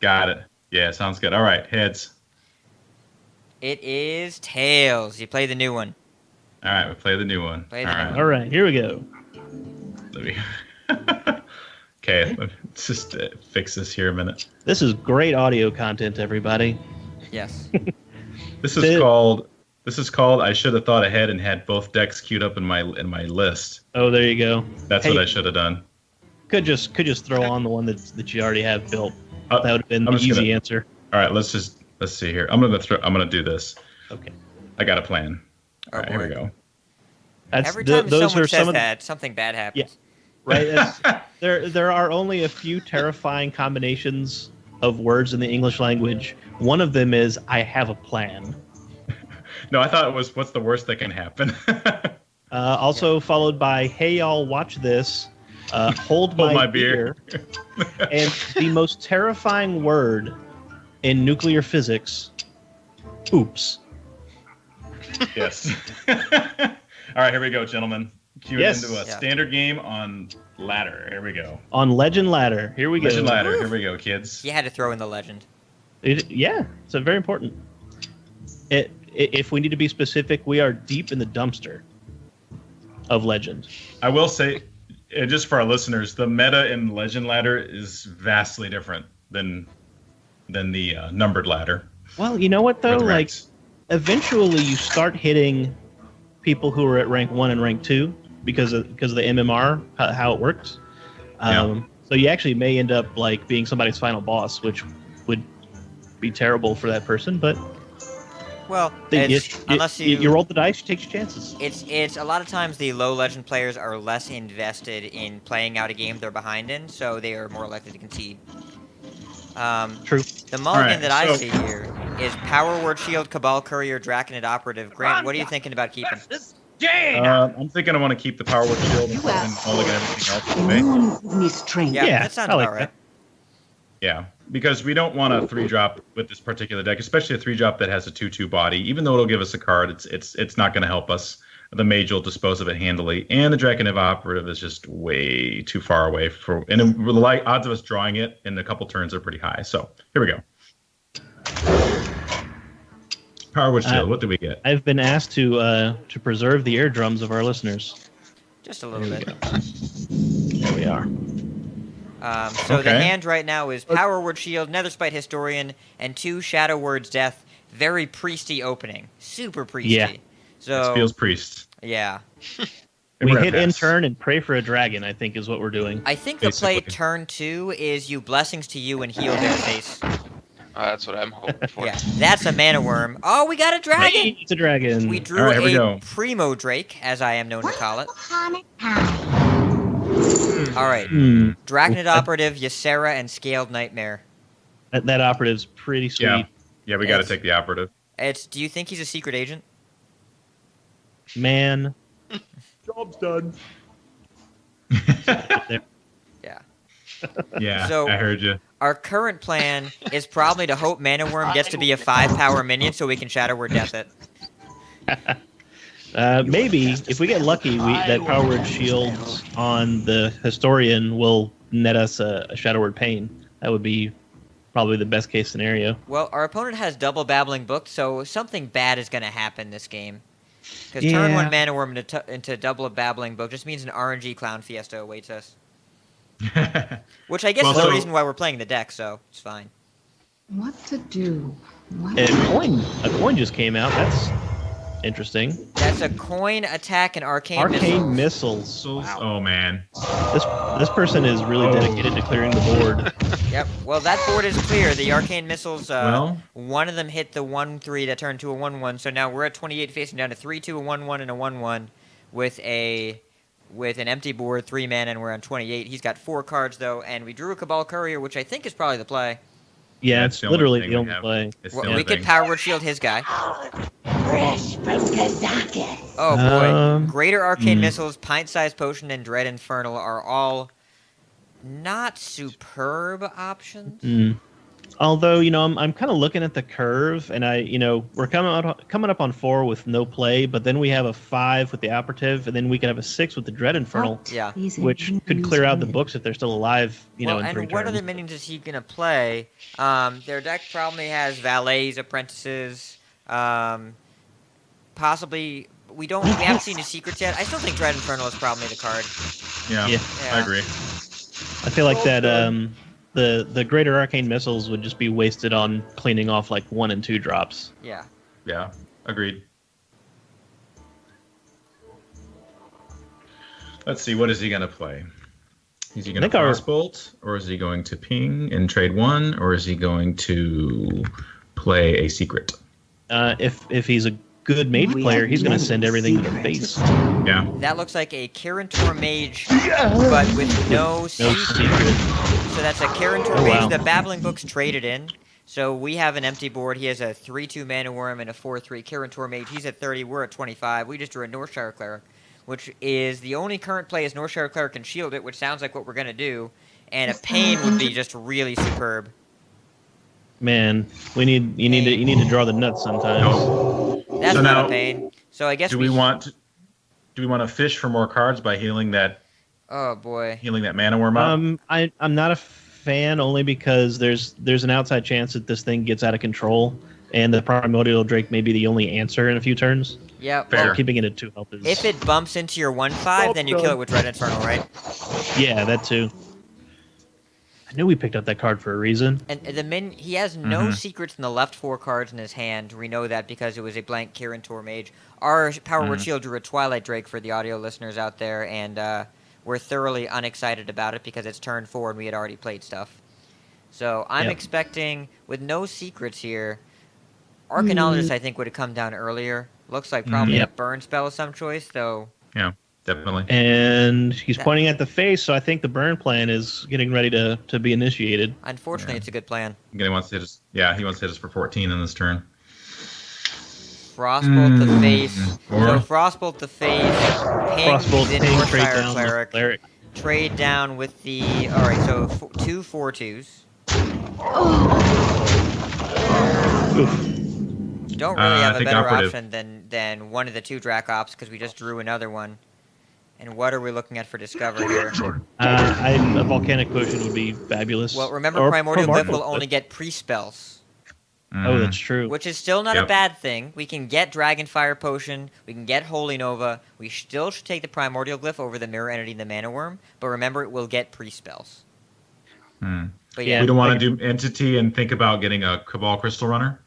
Got it. Yeah, sounds good. All right, heads. It is tails. You play the new one. All right, we play the new one. All right, here we go. Let me. Okay, let's just fix this here a minute. This is great audio content, everybody. Yes. This is called. I should have thought ahead and had both decks queued up in my list. Oh, there you go. That's what I should have done. Could just throw on the one that you already have built. That would have been the easy answer. All right, let's see here. I'm gonna do this. Okay. I got a plan. All right, here we go. Every time someone says that, something bad happens. Yeah. Right. There are only a few terrifying combinations of words in the English language. One of them is "I have a plan." No, I thought it was "What's the worst that can happen?" Also followed by "Hey y'all, watch this." Hold my beer. And the most terrifying word in nuclear physics, oops. Yes. All right, here we go, gentlemen. Cue it into a standard game on ladder. Here we go. On Legend Ladder. Here we go. Legend Ladder. Here we go, kids. You had to throw in the legend. It's very important. If we need to be specific, we are deep in the dumpster of Legend. I will say, just for our listeners, the meta in Legend Ladder is vastly different than the numbered ladder. Well, you know what though? Like, eventually you start hitting people who are at rank 1 and rank 2 because of the MMR, how it works. So you actually may end up like being somebody's final boss, which would be terrible for that person. But well, unless you roll the dice, you take your chances. It's a lot of times the low legend players are less invested in playing out a game they're behind in, so they are more likely to concede. True. The mulligan that I see here is Power Word Shield, Cabal Courier, Draconid Operative. Grant, what are you thinking about keeping? I'm thinking I want to keep the Power Word Shield and mulligan everything else. Yeah, that sounds about right. Yeah. because we don't want a 3-drop with this particular deck, especially a 3-drop that has a 2/2 body. Even though it'll give us a card, it's not going to help us. The mage will dispose of it handily, and the Draconev Operative is just way too far away and the odds of us drawing it in a couple turns are pretty high. So here we go. Powerwood Shield. What do we get? I've been asked to preserve the eardrums of our listeners. Just a little bit. There we are. So the hand right now is Power Word Shield, Netherspite Historian, and 2 Shadow Words Death. Very priesty opening. Super priesty. Yeah. So It feels priest. yeah. We We're hit at in pass. turn and pray for a dragon, I think is what we're doing. I think the play Basically. turn 2 is you blessings to you and heal their face. That's what I'm hoping for. Yeah, that's a mana worm. Oh, we got a dragon! Hey, it's a dragon. We drew All right, here we a go. Primo Drake, as I am known to call it. All right. Hmm. Draconid Operative, Ysera, and Scaled Nightmare. That operative's pretty sweet. Yeah, we got to Yes. take the operative. Do you think he's a secret agent? Man. Job's done. Yeah. Yeah, So- I heard you. Our current plan is probably to hope Mana Worm gets to be a 5-power minion so we can Shadow Word Death it. Maybe if we get lucky, that Power Word Shield on the Historian will net us a Shadow Word Pain. That would be probably the best case scenario. Well, our opponent has double Babbling Book, so something bad is going to happen this game. Because turn 1 Mana Worm into double a Babbling Book just means an RNG Clown Fiesta awaits us. Which I guess Well, is the so- reason why we're playing the deck, so it's fine. What to do? What? A coin just came out. That's interesting. That's a coin, attack, and arcane, Arcane missile. missiles. Wow. Oh man. This person is really dedicated to clearing the board. Yep. Well, that board is clear. The arcane missiles. Well. One of them hit the 1/3 that turned to a 1/1. So now we're at 28, facing down to 3/2, a 1/1, and a 1/1 with an empty board, 3 mana, and we're on 28. He's got 4 cards though, and we drew a Cabal Courier, which I think is probably the play. Yeah, That's it's the only literally thing the we only have. play. It's Well, the we only could thing. Power Word Shield his guy. Fresh from Kazakis. Oh boy. Um, Greater Arcane Missiles, Pint-Sized Potion, and Dread Infernal are all not superb options. Mm. Although, I'm kind of looking at the curve, and we're coming up on 4 with no play, but then we have a 5 with the operative, and then we can have a 6 with the Dread Infernal, Yeah. which could clear out the books if they're still alive, Well, in 3 and what turns. other minions is he gonna play? Their deck probably has valets, apprentices, possibly. We haven't seen his secrets yet. I still think Dread Infernal is probably the card. Yeah, Yeah. I agree. I feel like that the greater arcane missiles would just be wasted on cleaning off like 1 and 2 drops. Yeah. Yeah, agreed. Let's see, what is he going to play? Is he going to think our- Frostbolt, or is he going to ping and trade 1, or is he going to play a secret? If he's a good mage We player, have he's going to many send everything to the secrets. face. Yeah. That looks like a Kirintor Mage, but with no No secret. secret. So that's a Kirintor Oh, Mage. wow. The Babbling Book's traded in. So we have an empty board. He has a 3/2 Mana Worm and a 4/3 Kirintor Mage. He's at 30. We're at 25. We just drew a Northshire Cleric, which is the only current play is Northshire Cleric and Shield It, which sounds like what we're going to do. And a Pain would be just really superb. Man, you need to draw the nuts sometimes. That's So not now, a Pain. So I guess Do we want to fish for more cards by healing that Oh boy. mana worm up? I'm not a fan only because there's an outside chance that this thing gets out of control, and the Primordial Drake may be the only answer in a few turns. Yeah. Fair. Well, Keeping it at 2 health is. if it bumps into your 1/5, then you kill it with Dread Infernal, right? Yeah, that too. I knew we picked up that card for a reason. And he has no secrets in the left 4 cards in his hand. We know that because it was a blank Kirintor Mage. Our Power Word Shield drew a Twilight Drake for the audio listeners out there, and we're thoroughly unexcited about it because it's turn 4 and we had already played stuff. So I'm Yep. expecting, with no secrets here, Arcanologist I think would have come down earlier. Looks like probably Yep. a burn spell of some choice, though. Yeah, definitely. And he's pointing at the face, so I think the burn plan is getting ready to be initiated. Unfortunately, it's a good plan. He wants to hit us. Yeah, he wants to hit us for 14 in this turn. Frostbolt the face. Or- So Frostbolt the face. Ping Frostbolt, the ping, trade Northshire down the Cleric. cleric. Trade down with the... Alright, so 2 4/2s. Don't really have I a think better operative. option than one of the two Drac Ops because we just drew another one. And what are we looking at for Discover here? A volcanic potion would be fabulous. Well, remember Or Primordial Glyph will Glyph. only get pre-spells, Oh, that's true. which is still not a Yep. bad thing. We can get Dragonfire Potion, we can get Holy Nova. We still should take the Primordial Glyph over the Mirror Entity and the Mana Worm, but remember it will get pre-spells. But Yeah. yeah, We don't want to do entity and think about getting a Cabal Crystal Runner.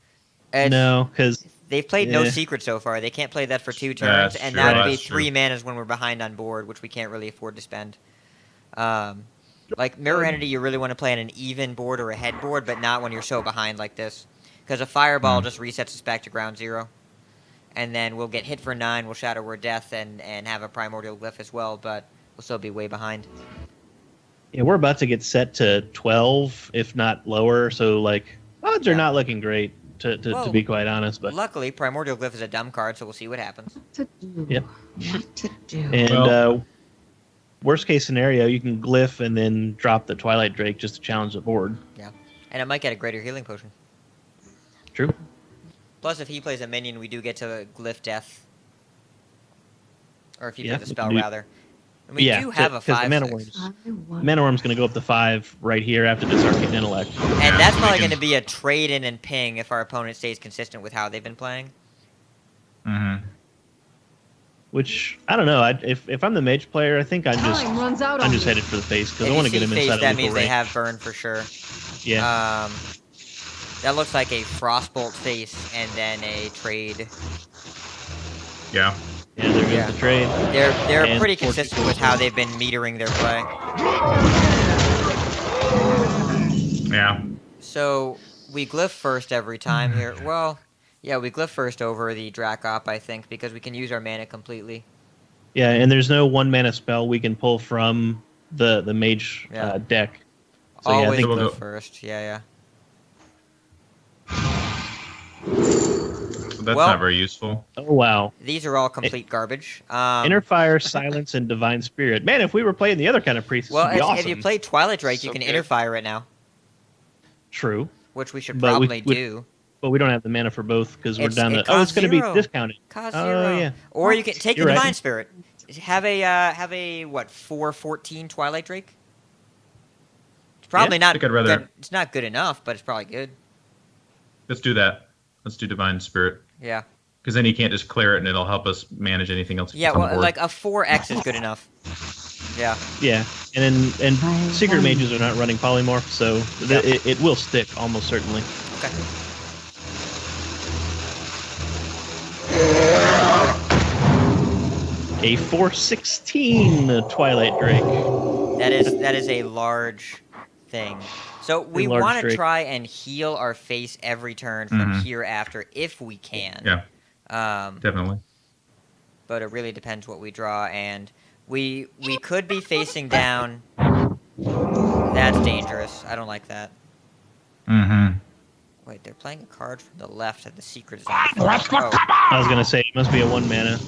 it's- No, because they've played no Yeah. secret so far. They can't play that for 2 turns, That's and true, that would be that's 3 true. manas when we're behind on board, which we can't really afford to spend. Like Mirror Entity, you really want to play on an even board or a head board, but not when you're so behind like this. Because a Fireball just resets us back to ground 0. And then we'll get hit for 9, we'll Shadow Word Death, and have a Primordial Glyph as well, but we'll still be way behind. yeah, we're about to get set to 12, if not lower. So like odds are not looking great, to Whoa. be quite honest. But Luckily, Primordial Glyph is a dumb card, so we'll see what happens. What to do? Yep. What to do? and Well- worst case scenario, you can glyph and then drop the Twilight Drake just to challenge the board. And it might get a Greater Healing Potion. True. Plus, if he plays a minion, we do get to Glyph Death. Or if he Yeah, plays a we spell, can do- rather. And we do have a 'cause 5/6. the Mana Worm's, I want Mana Worm's going to go up to 5 right here after this Arcane Intellect. And Yeah, that's we probably can- going to be a trade-in and ping if our opponent stays consistent with how they've been playing. Which I don't know. If I'm the mage player, I think I'm Time runs out on just me. headed for the face because If I want to you get see him face, inside that of means lethal they range. have burn for sure. Yeah. That looks like a Frostbolt face and then a trade. Yeah. Yeah, there goes Yeah. the trade. They're And pretty 14 consistent with how they've been metering their play. Yeah. So we glyph first every time here. Well, yeah, we glyph first over the Drac Op, I think, because we can use our mana completely. Yeah, and there's no 1 mana spell we can pull from the mage Yeah. deck. So yeah, I Always think we'll glyph go- first. Yeah. That's Well- not very useful. oh wow. These are all complete garbage. Inner Fire, Silence, and Divine Spirit. Man, if we were playing the other kind of priest, this Well, would be awesome. if you play Twilight Drake, you So can good. interfire it now, True, which we should But we probably would- do. but we don't have the mana for both because we're It's- down it to. Oh, it's costs going to be 0. discounted. Cost Oh, 0. yeah. Or you can take You're the right. Divine Spirit. Have a what 4/14 Twilight Drake. It's probably I not. think I'd rather- Good. It's not good enough, but it's probably good. Let's do that. Let's do Divine Spirit. Yeah. Because then you can't just clear it and it'll help us manage anything else. Yeah. on the Well, board. like a 4X is good enough. Yeah. Yeah, and secret mages are not running polymorph, so it will stick almost certainly. Okay. A 4/16 Twilight Drake. That is a large thing. So we large want to Drake. try and heal our face every turn from here after if we can. Yeah, Um, definitely. but it really depends what we draw, and we could be facing down. That's dangerous. I don't like that. Mm-hmm. Wait, they're playing a card from the left, and the secret is on the front. Oh, I was gonna say it must be a 1 mana.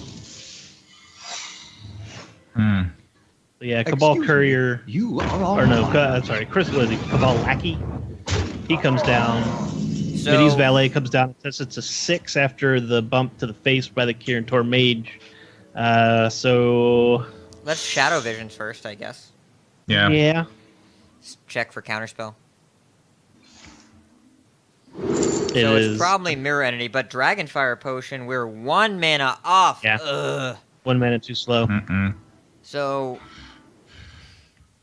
Hmm. So yeah, Cabal Courier. You are all Or no, sorry, Chris was it Cabal Lackey? He comes down. so Middy's Valet comes down. It says it's a 6 after the bump to the face by the Kirin Tor Mage. So let's Shadow Visions first, I guess. Yeah. yeah. Check for counterspell. It So is it's probably Mirror Entity, but Dragonfire Potion, we're 1 mana off. Yeah. Ugh. 1 mana too slow. Mm-mm. So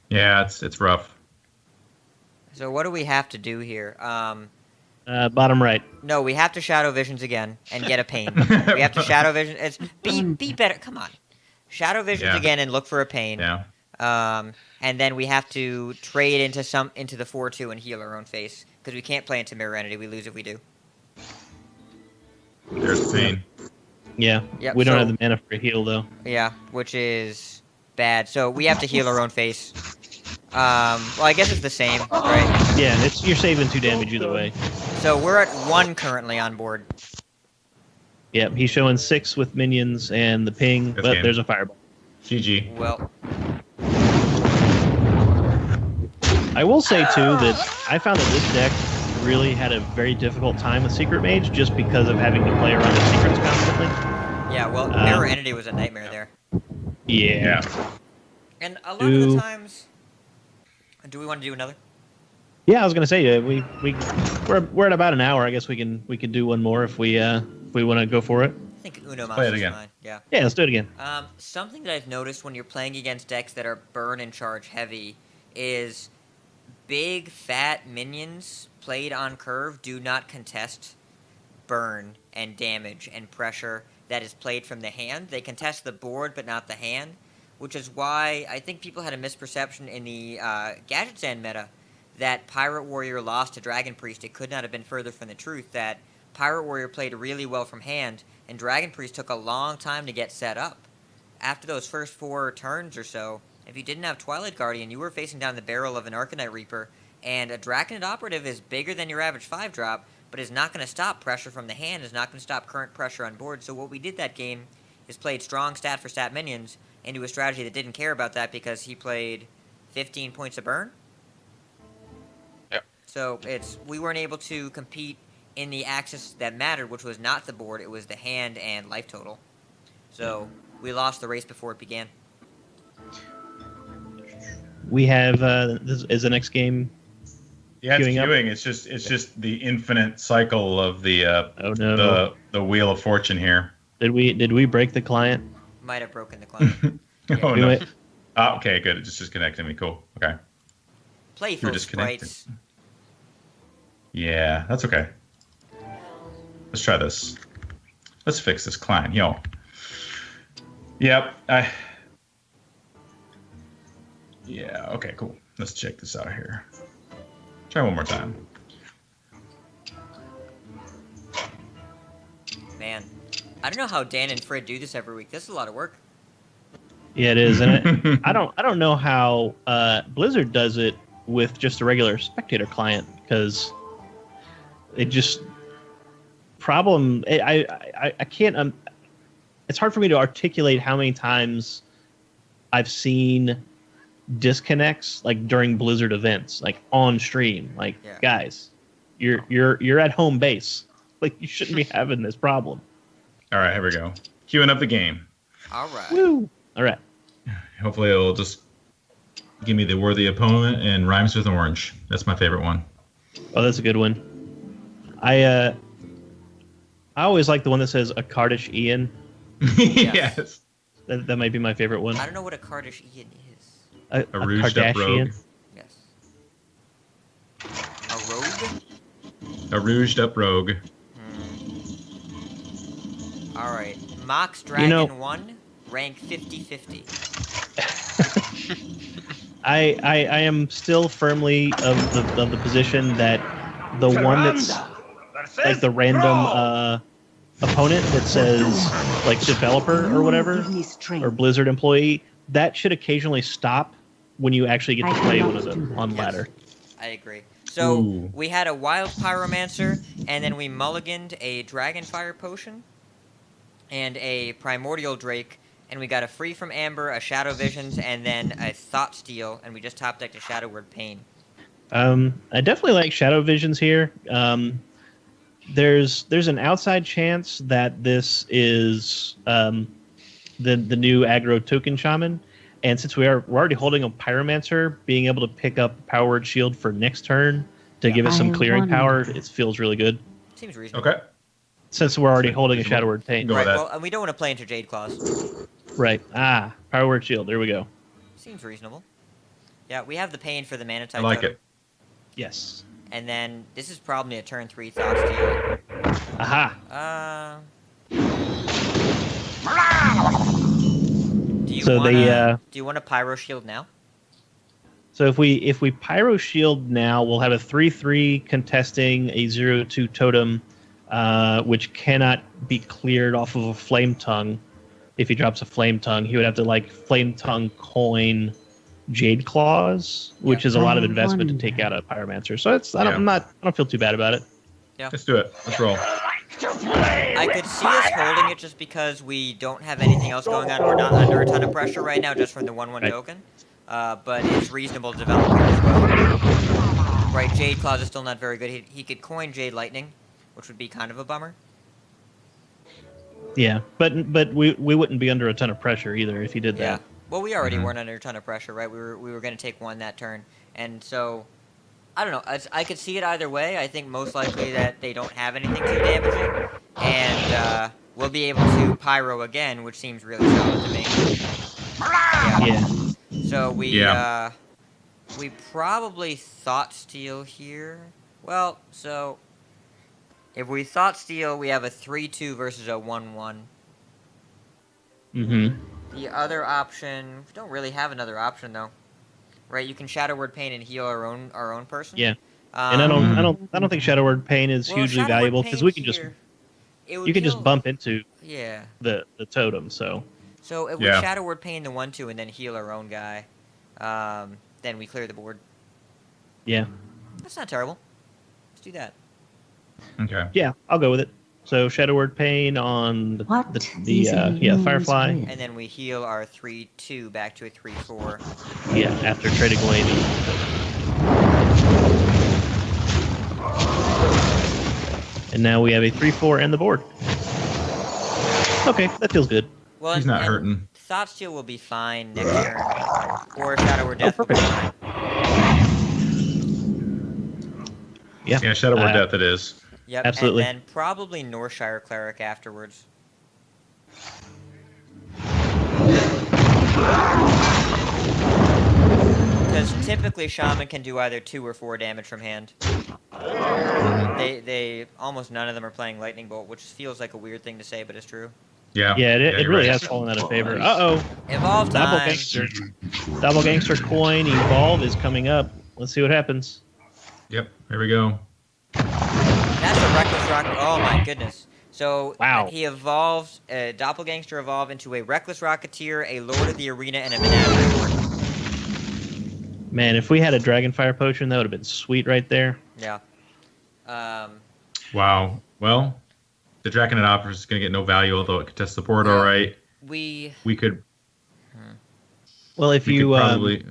Yeah, it's rough. what do we have to do here? Bottom right. No, we have to Shadow Visions again and get a pain. We have to Shadow Vision. It's be better. Come on, Shadow Visions Yeah. again and look for a pain. Yeah. And then we have to trade into the 4/2 and heal our own face because we can't play into Mirror Entity. We lose if we do. There's pain. Yeah. Yep, We don't so- have the mana for a heal though. Yeah, which is bad. So we have to heal our own face. Well, I guess it's the same, right? Yeah, you're saving 2 damage either way. So we're at 1 currently on board. Yep, he's showing 6 with minions and the ping, Good but game. there's a fireball. GG. Well, I will say too that I found that this deck really had a very difficult time with Secret Mage just because of having to play around the secrets constantly. Yeah, well, Mirror Entity was a nightmare there. Yeah. And a lot of the times, do we want to do another? Yeah, I was gonna say we're at about an hour. I guess we can do one more if we want to go for it. I think Uno play it Mas is again. fine. Yeah. Yeah, let's do it again. Something that I've noticed when you're playing against decks that are burn and charge heavy is big fat minions played on curve do not contest burn and damage and pressure that is played from the hand. They contest the board but not the hand, which is why I think people had a misperception in the Gadget Stand meta that Pirate Warrior lost to Dragon Priest. It could not have been further from the truth that Pirate Warrior played really well from hand, and Dragon Priest took a long time to get set up. After those first 4 turns or so, if you didn't have Twilight Guardian, you were facing down the barrel of an Arcanite Reaper, and a Draconid Operative is bigger than your average 5-drop, but is not going to stop pressure from the hand, is not going to stop current pressure on board. So what we did that game is played strong stat for stat minions into a strategy that didn't care about that because he played 15 points of burn. Yep. So we weren't able to compete in the axis that mattered, which was not the board, it was the hand and life total. So we lost the race before it began. We have this is the next game. Yeah, it's Queuing up? queuing. It's just the infinite cycle of the Oh no! the wheel of fortune here. Did we break the client? Might have broken the client. Oh Do no! it. Okay, good. It just disconnected me. Cool. Okay. Playful You're disconnected. sprites. Yeah, that's okay. Let's try this. Let's fix this client. Yo. Yep. Yeah. Okay. Cool. Let's check this out here. Try one more time. Man, I don't know how Dan and Fred do this every week. This is a lot of work. Yeah, it is, and I don't know how Blizzard does it with just a regular spectator client because it just problem. I can't. It's hard for me to articulate how many times I've seen disconnects like during Blizzard events, like on stream. Like, guys, you're at home base. Like, you shouldn't be having this problem. All right, here we go. Queuing up the game. All right. Woo! All right. Hopefully it'll just give me the worthy opponent and rhymes with orange. That's my favorite one. Oh, that's a good one. I always like the one that says a Cardish Ian. Yes. That might be my favorite one. I don't know what a Cardish Ian is. A rouged up rogue. Yes. A rogue? A rouged up rogue. All right. Mox Dragon 1, rank 50-50. I am still firmly of the position that the one that's like the random opponent that says like developer or whatever or Blizzard employee, that should occasionally stop when you actually get to play one of them on ladder. I agree. So we had a Wild Pyromancer, and then we mulliganed a Dragonfire Potion and a Primordial Drake, and we got a Free from Amber, a Shadow Visions, and then a Thought Steal, and we just top decked a Shadow Word Pain. I definitely like Shadow Visions here. There's an outside chance that this is the new aggro token shaman, and since we're already holding a Pyromancer, being able to pick up Power Word Shield for next turn to give us some clearing power, it feels really good. Seems reasonable. Okay. Since we're already holding a Shadow Word Pain. Go with Right, that. well, and we don't want to play into Jade Claws. Right. Power Word Shield. There we go. Seems reasonable. Yeah, we have the Pain for the Mana type. I like totem. it. Yes. And then this is probably a turn 3 Thought Steal. Aha. Do you So wanna, do you want a Pyro Shield now? So if we Pyro Shield now, we'll have a 3/3 contesting a 0/2 totem, which cannot be cleared off of a Flame Tongue. If he drops a Flame Tongue, he would have to like Flame Tongue coin Jade Claws, which is a lot of investment to take out a Pyromancer. So I don't feel too bad about it. Yeah. Let's do it. Let's roll. I could see us holding it just because we don't have anything else going on. We're not under a ton of pressure right now just from the 1/1 Right. token. But it's reasonable to develop here as well. Right, Jade Claws is still not very good. He could coin Jade Lightning, which would be kind of a bummer. Yeah, but we wouldn't be under a ton of pressure either if he did Yeah. that. Well, we already weren't under a ton of pressure, right? We were going to take one that turn, and so I don't know. I could see it either way. I think most likely that they don't have anything too damaging, and we'll be able to pyro again, which seems really solid to me. Yeah. So we probably thought steal here. Well, so if we thought steal, we have a 3-2 versus a 1-1. Mm-hmm. The other option, we don't really have another option though, right? You can Shadow Word Pain and heal our own person. Yeah. And I don't think Shadow Word Pain is well, hugely Shadow Word valuable Pain because we can just here, you can just bump into yeah. the totem. So So if we Shadow Word Pain the 1-2 and then heal our own guy, then we clear the board. yeah, That's not terrible. Let's do that. Okay. yeah, I'll go with it. So Shadow Word Pain on the Firefly. And then we heal our 3-2 back to a 3-4. Yeah, after trading away the. And now we have a 3-4 and the board. Okay, that feels good. Well, He's not hurting. Thought Steal will be fine next turn. Or Shadow Word Death will be perfect. fine. Yeah, Shadow Word Death it is. Yep, Absolutely. and then probably Northshire Cleric afterwards. Because typically Shaman can do either 2 or 4 damage from hand. They almost none of them are playing Lightning Bolt, which feels like a weird thing to say, but it's true. Yeah. Yeah, it you're really right. has fallen out of favor. Uh-oh. Evolve Double time. Gangster. Double Gangster coin evolve is coming up. Let's see what happens. Yep. Here we go. That's a Reckless Rock. Oh my goodness. So Wow. he evolved, Doppelgangster evolved into a Reckless Rocketeer, a Lord of the Arena, and a Menagerie Lord. Man, if we had a Dragonfire potion, that would have been sweet right there. Yeah. Wow. Well, the Draconet Opera is going to get no value, although it could test the board all right. We could. Well, if We you could probably.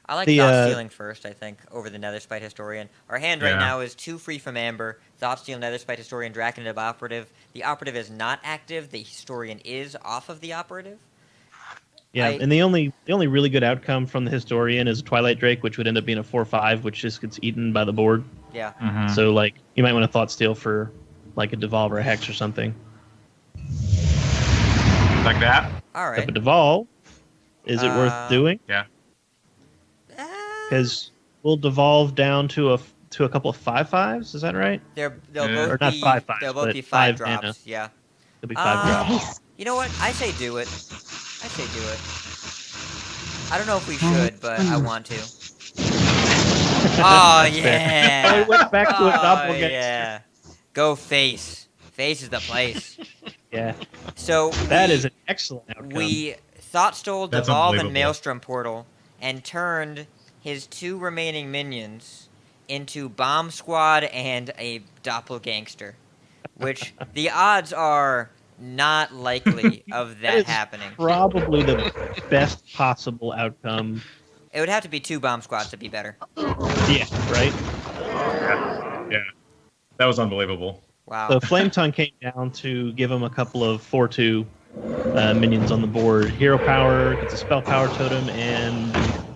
I like The, Thought Stealing first, I think, over the Netherspite Historian. Our hand right Yeah. now is 2 free from Amber, Thought Steal, Netherspite Historian, Draconet Operative. The Operative is not active. The Historian is off of the Operative. yeah, and the only really good outcome from the Historian is Twilight Drake, which would end up being a 4/5, which just gets eaten by the board. Yeah. Mhm. So like you might want to Thought Steal for like a Devolve or a Hex or something. Like that? All If right. a Devolve, is it worth doing? Yeah. Because we'll devolve down to a couple of 5/5s. Is that right? They'll Yeah. both Or not be 5/5s, they'll both but be 5 5 mana. drops. Yeah. It'll be 5 drops. You know what? I say do it. I say do it. I don't know if we should, but I want to. Oh yeah. I went back to a Oh, Doppelganger. yeah. Go face. Face is the place. Yeah, So that is an excellent outcome. we Thought Stole, That's Devolve, and unbelievable. Maelstrom Portal, and turned his 2 remaining minions into Bomb Squad and a Doppelgangster, which the odds are not likely of that is happening. Probably the best possible outcome. It would have to be 2 Bomb Squads to be better. Yeah, right? Yeah. That was unbelievable. Wow. So Flame Tongue came down to give him a couple of 4/2 minions on the board. Hero Power gets a Spell Power Totem, and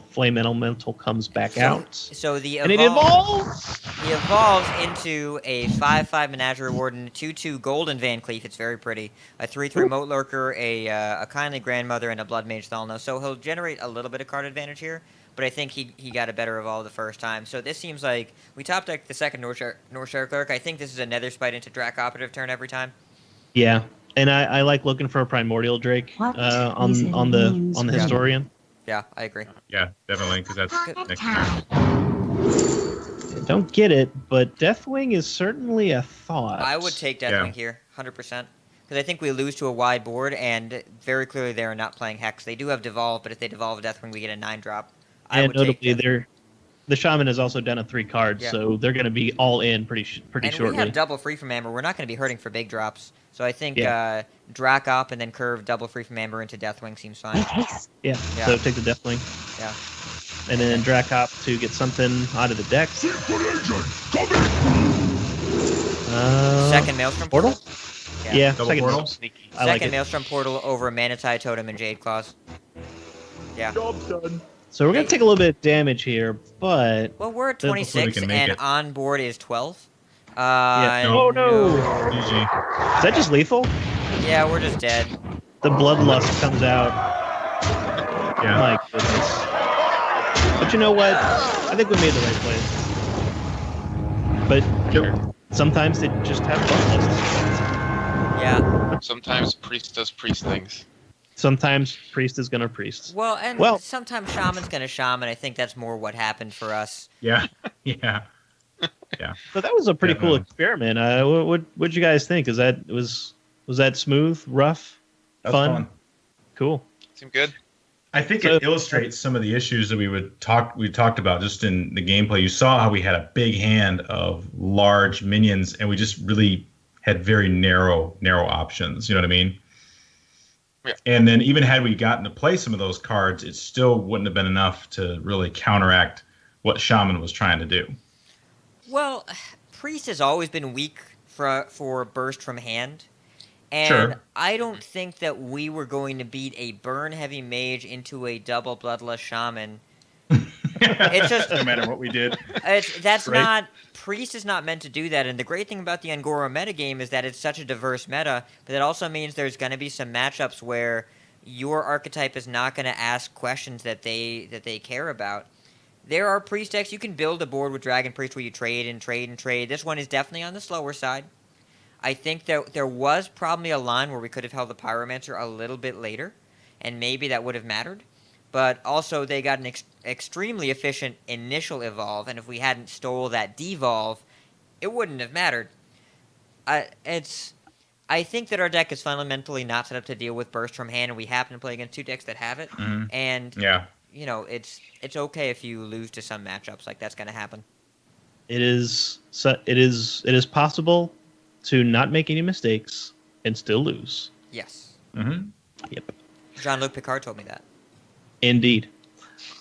Flame Elemental comes back out. So the And it evolves! He evolves into a 5/5 Menagerie Warden, 2/2 Golden Van Cleef. It's very pretty. A 3/3 Moat Lurker, a Kindly Grandmother, and a Blood Mage Thalna. So he'll generate a little bit of card advantage here, but I think he got a better evolve the first time. So this seems like we top deck the second Northshire Cleric. I think this is a Netherspite into Drac Operative turn every time. Yeah, and I like looking for a Primordial Drake What on is it the means on the when- Historian. Yeah, I agree. Yeah, definitely, because that's Good next town. Don't get it, but Deathwing is certainly a thought. I would take Yeah. Deathwing here, 100%. Because I think we lose to a wide board, and very clearly they are not playing Hex. They do have Devolve, but if they Devolve Deathwing, we get a 9-drop. I And would take notably, Deathwing. the Shaman has also done a 3 cards, Yeah. so they're going to be all in pretty And shortly. we have double free from Amber. We're not going to be hurting for big drops. So I think Yeah. Drac up and then curve double free from Amber into Deathwing seems fine. Yeah. Yeah. So take the Deathwing. Yeah. And then Drac hop to get something out of the deck. Second Maelstrom Portal? Yeah. Double second portal? Sneaky. I like Second it. Maelstrom Portal over Manatide Totem and Jade Claws. Yeah. Job's done. So we're going to take a little bit of damage here, but... Well, we're at Hopefully we 26 can make and it. on board is 12. Yeah. Oh, no. GG. Is that just lethal? Yeah, we're just dead. The bloodlust comes out. Yeah. My goodness. But you know what? I think we made the right play. But sometimes they just have bloodlust. Yeah. Sometimes priest does priest things. Sometimes priest is going to priest. Well, and Well- sometimes shaman's gonna shaman. I think that's more what happened for us. Yeah. Yeah. But that was a pretty cool Definitely. experiment. What'd you guys think? Was that smooth, rough, That's fun? Cool. Seemed good. I think So- it illustrates some of the issues that we talked about just in the gameplay. You saw how we had a big hand of large minions, and we just really had very narrow options. You know what I mean? Yeah. And then even had we gotten to play some of those cards, it still wouldn't have been enough to really counteract what Shaman was trying to do. Well, priest has always been weak for burst from hand. And Sure. I don't think that we were going to beat a burn-heavy mage into a double bloodlust shaman. It's just no matter what we did. that's Right. not priest is not meant to do that. And the great thing about the Angora metagame is that it's such a diverse meta, but that also means there's going to be some matchups where your archetype is not going to ask questions that they care about. There are priest decks you can build a board with Dragon Priest where you trade and trade and trade. This one is definitely on the slower side. I think that there was probably a line where we could have held the Pyromancer a little bit later, and maybe that would have mattered. But also, they got an extremely efficient initial evolve, and if we hadn't stole that devolve, it wouldn't have mattered. I think that our deck is fundamentally not set up to deal with burst from hand, and we happen to play against two decks that have it. Mhm. And Yeah. you know, it's okay if you lose to some matchups. Like that's going to happen. It is possible to not make any mistakes and still lose. Yes. Mm-hmm. Yep. Jean-Luc Picard told me that. Indeed.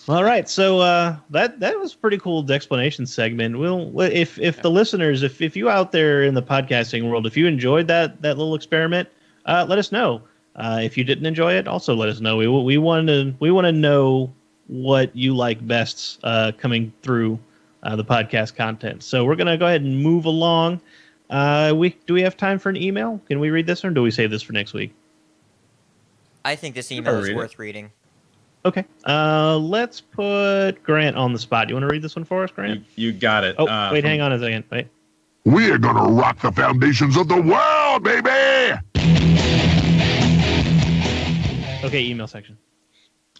All right, so that was a pretty cool explanation segment. If the listeners, if you out there in the podcasting world, if you enjoyed that little experiment, let us know. If you didn't enjoy it, also let us know. We want to know what you like best coming through the podcast content. So we're gonna go ahead and move along. Do we have time for an email? Can we read this, or do we save this for next week? I think this email is read it. worth reading. Okay. Let's put Grant on the spot. You want to read this one for us, Grant? You got it. Oh, wait, hang on a second. Wait. We're gonna rock the foundations of the world, baby! Okay, email section.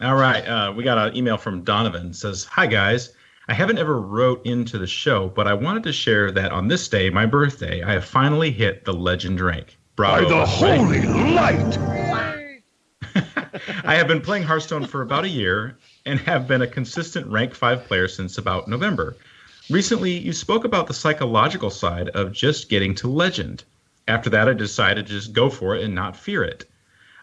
All right. We got an email from Donovan. It says, "Hi, guys. I haven't ever wrote into the show, but I wanted to share that on this day, my birthday, I have finally hit the legend rank. Bravo. By the holy light! I have been playing Hearthstone for about a year and have been a consistent rank 5 player since about November. Recently, you spoke about the psychological side of just getting to legend. After that, I decided to just go for it and not fear it.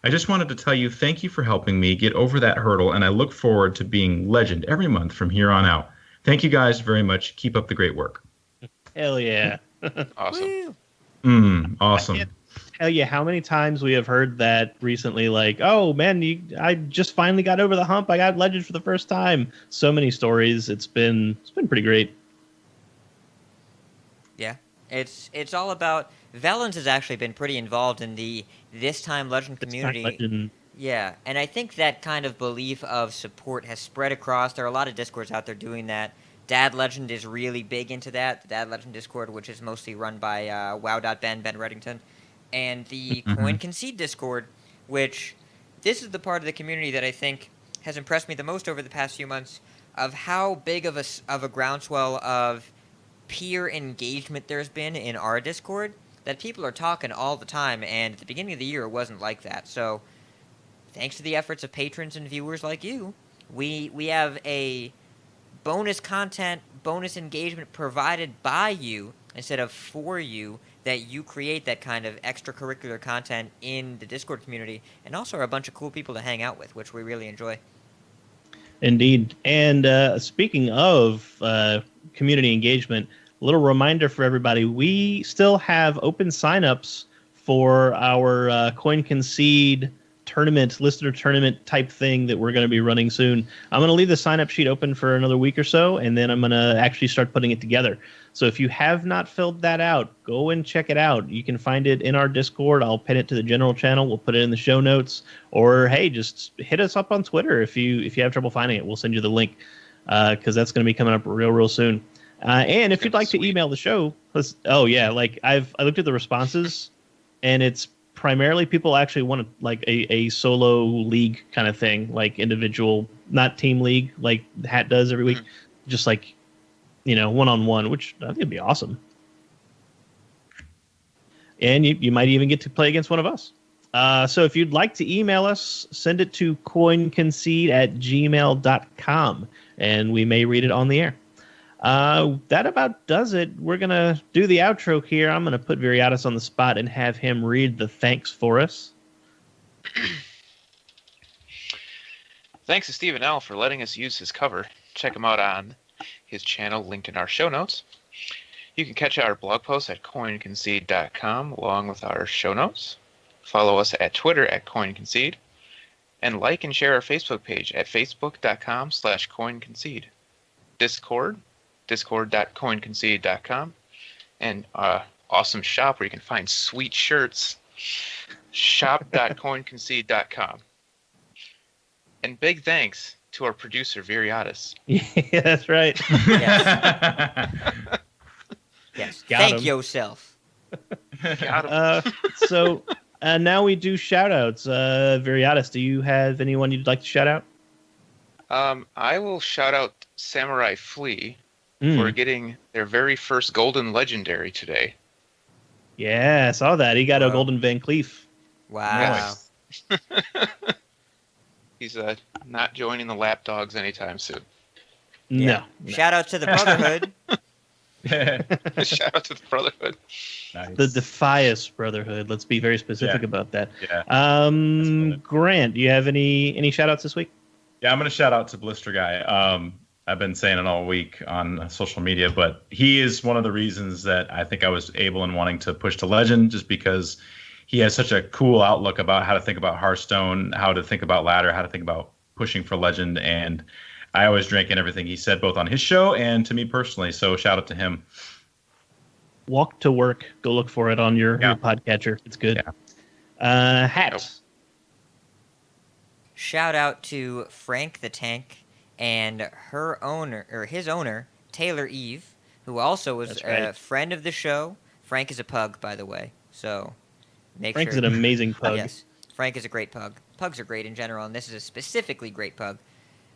I just wanted to tell you thank you for helping me get over that hurdle, and I look forward to being legend every month from here on out. Thank you guys very much. Keep up the great work." Hell yeah. Awesome. Woo! Awesome. I can't tell you how many times we have heard that recently, like, oh man, I just finally got over the hump. I got legend for the first time. So many stories. It's been pretty great. Yeah. It's all about... Valens has actually been pretty involved in the this time legend community. Legend. Yeah, and I think that kind of belief of support has spread across. There are a lot of Discords out there doing that. Dad Legend is really big into that. The Dad Legend Discord, which is mostly run by Ben Reddington. And the Coin Concede Discord, which this is the part of the community that I think has impressed me the most over the past few months of how big of a groundswell of peer engagement there's been in our Discord, that people are talking all the time, and at the beginning of the year it wasn't like that. So thanks to the efforts of patrons and viewers like you, we have a bonus content, bonus engagement provided by you instead of for you that you create that kind of extracurricular content in the Discord community, and also are a bunch of cool people to hang out with, which we really enjoy. Indeed. And speaking of community engagement, a little reminder for everybody, we still have open signups for our Coin Concede tournament, listener tournament type thing that we're going to be running soon. I'm going to leave the sign-up sheet open for another week or so, and then I'm going to actually start putting it together. So if you have not filled that out, go and check it out. You can find it in our Discord. I'll pin it to the general channel. We'll put it in the show notes. Or, hey, just hit us up on Twitter if you have trouble finding it. We'll send you the link because that's going to be coming up real soon. And if you'd like to email the show, I looked at the responses, and it's primarily people actually want a solo league kind of thing, like individual, not team league, like Hat does every week, just like, one-on-one, which I think would be awesome. And you might even get to play against one of us. So if you'd like to email us, send it to coinconcede@gmail.com, and we may read it on the air. That about does it. We're going to do the outro here. I'm going to put Viriatus on the spot and have him read the thanks for us. Thanks to Stephen L. for letting us use his cover. Check him out on his channel linked in our show notes. You can catch our blog posts at coinconcede.com along with our show notes. Follow us at Twitter at coinconcede. And like and share our Facebook page at facebook.com/coinconcede. Discord, discord.coinconcede.com. And awesome shop where you can find sweet shirts, shop.coinconcede.com. And big thanks to our producer, Viriatus. Yeah, that's right. Yes. Got Thank him. yourself. Got him. So now we do shout-outs. Viriatus, do you have anyone you'd like to shout out? I will shout out Samurai Flea for getting their very first Golden Legendary today. Yeah, I saw that. He got a Wow. Golden Van Cleef. Wow. He's not joining the Lapdogs anytime soon. No. Shout out to the Brotherhood. Shout out to the Brotherhood. Nice. The Defias Brotherhood. Let's be very specific about that. Yeah. Grant, do you have any shout-outs this week? Yeah, I'm going to shout out to Blister Guy. I've been saying it all week on social media, but he is one of the reasons that I think I was able and wanting to push to Legend, just because he has such a cool outlook about how to think about Hearthstone, how to think about ladder, how to think about pushing for Legend, and I always drank in everything he said, both on his show and to me personally. So shout out to him. Walk to Work. Go look for it on your podcatcher. It's good. Yeah. Hat. Shout out to Frank the Tank and his owner, Taylor Eve, who also was That's right. a friend of the show. Frank is a pug, by the way. So Frank is an amazing pug. Yes, Frank is a great pug. Pugs are great in general, and this is a specifically great pug.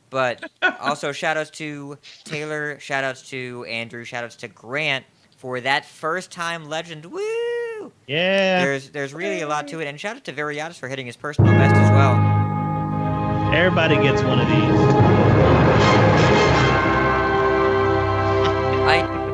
But also shout-outs to Taylor, shout-outs to Andrew, shout-outs to Grant for that first-time Legend. Woo! Yeah. There's really a lot to it. And shout-out to Viriatus for hitting his personal best as well. Everybody gets one of these.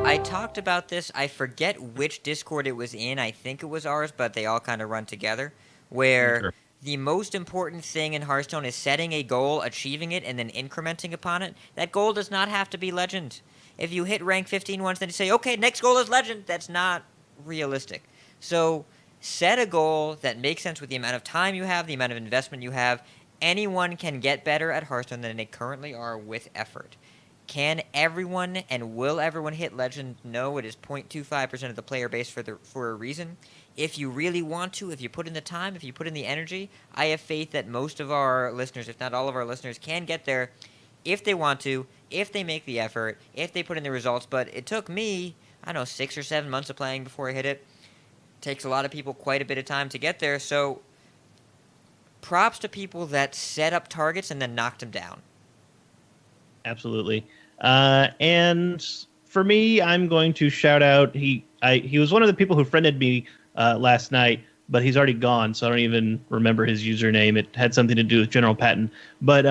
I talked about this. I forget which Discord it was in. I think it was ours, but they all kind of run together. Where Sure. the most important thing in Hearthstone is setting a goal, achieving it, and then incrementing upon it. That goal does not have to be Legend. If you hit rank 15 once, then you say, okay, next goal is Legend. That's not realistic. So set a goal that makes sense with the amount of time you have, the amount of investment you have. Anyone can get better at Hearthstone than they currently are with effort. Can everyone and will everyone hit Legend? No, it is 0.25% of the player base for a reason. If you really want to, if you put in the time, if you put in the energy, I have faith that most of our listeners, if not all of our listeners, can get there if they want to, if they make the effort, if they put in the results. But it took me, 6 or 7 months of playing before I hit it. Takes a lot of people quite a bit of time to get there. So props to people that set up targets and then knocked them down. Absolutely. And for me, I'm going to shout out. He was one of the people who friended me last night, but he's already gone, so I don't even remember his username. It had something to do with General Patton. But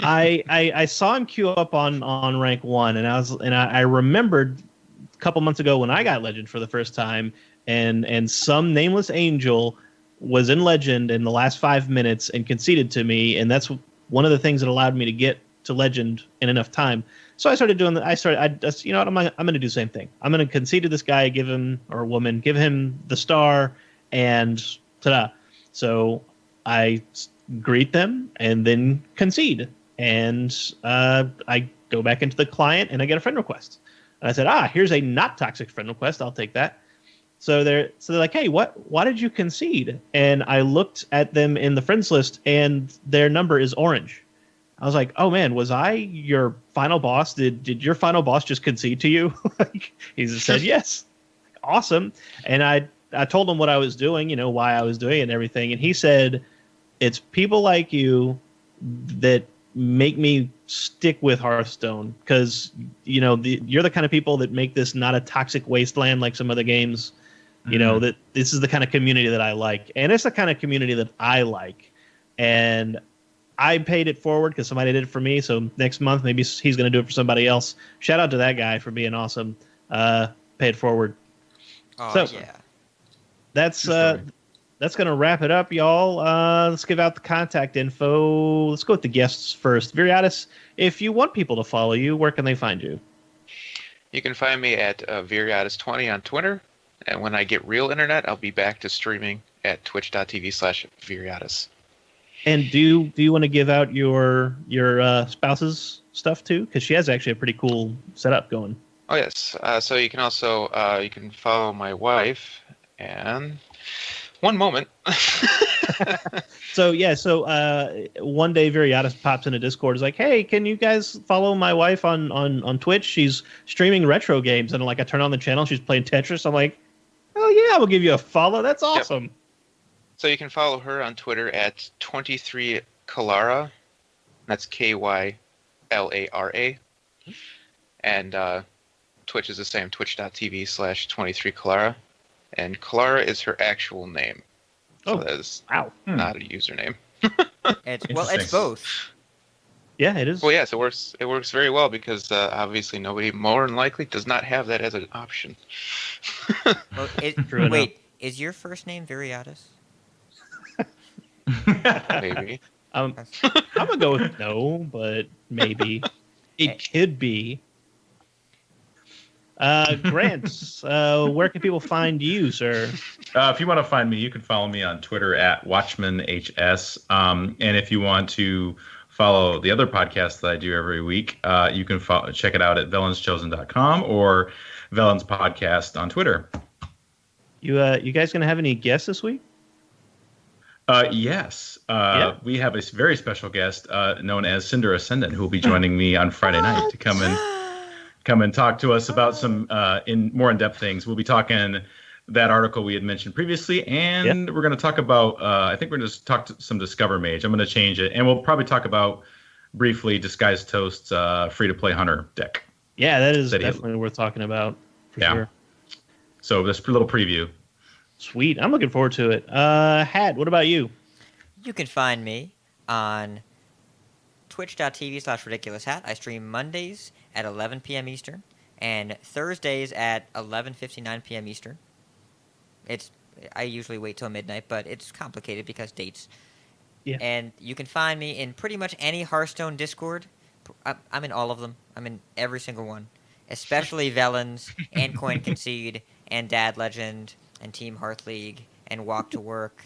I saw him queue up on rank 1, and I remembered couple months ago when I got Legend for the first time, and some nameless angel was in Legend in the last 5 minutes and conceded to me, and that's one of the things that allowed me to get to Legend in enough time. So I started doing that. I just, you know what, I'm going to do the same thing. I'm going to concede to this guy, give him the star, and ta-da. So I greet them and then concede, and I go back into the client and I get a friend request. And I said, here's a not toxic friend request. I'll take that. So they're like, hey, why did you concede? And I looked at them in the friends list, and their number is orange. I was like, oh man, was I your final boss? Did your final boss just concede to you? He just said yes. Awesome. And I told him what I was doing, why I was doing it and everything. And he said, it's people like you that make me stick with Hearthstone, because you're the kind of people that make this not a toxic wasteland like some other games. That this is the kind of community that I like, and it's the kind of community that I like. And I paid it forward because somebody did it for me. So next month, maybe he's going to do it for somebody else. Shout out to that guy for being awesome. Pay it forward. Oh, so, yeah. That's going to wrap it up, y'all. Let's give out the contact info. Let's go with the guests first. Viriatus, if you want people to follow you, where can they find you? You can find me at Viriatus20 on Twitter. And when I get real internet, I'll be back to streaming at twitch.tv/Viriatus. And do you want to give out your spouse's stuff too? Because she has actually a pretty cool setup going. Oh, yes. So you can also you can follow my wife. And one moment. So one day Viriatus pops into Discord. Is like, hey, can you guys follow my wife on Twitch? She's streaming retro games, and I turn on the channel. She's playing Tetris. I'm like, oh yeah, we'll give you a follow. That's awesome. Yep. So you can follow her on Twitter at 23Kalara. That's KYLARA. And Twitch is the same, twitch.tv/23Kalara. And Kalara is her actual name. So that is not a username. It's both. Yeah, it is. Well, yes, it works. It works very well because obviously nobody more than likely does not have that as an option. Wait, is your first name Viriatus? Maybe. I'm gonna go with no, but maybe it could be. Grant, where can people find you, sir? If you want to find me, you can follow me on Twitter at WatchmanHS. And if you want to follow the other podcast that I do every week, you can check it out at VellensChosen.com or Vellens Podcast on Twitter. You guys gonna have any guests this week? Yes. We have a very special guest known as Cinder Ascendant, who will be joining me on Friday night to come and talk to us about some more in-depth things. We'll be talking that article we had mentioned previously, and we're going to talk about, I think we're going to talk to some Discover Mage. I'm going to change it, and we'll probably talk about briefly Disguised Toast's free-to-play Hunter deck. Yeah, that is definitely worth talking about, for sure. So this little preview. Sweet. I'm looking forward to it. Hat, what about you? You can find me on twitch.tv/ridiculoushat. I stream Mondays at 11 p.m. Eastern and Thursdays at 11:59 p.m. Eastern. I usually wait till midnight, but it's complicated because dates. Yeah. And you can find me in pretty much any Hearthstone Discord. I'm in all of them. I'm in every single one, especially Vellens and Coin Concede and Dad Legend and Team Hearth League and Walk to Work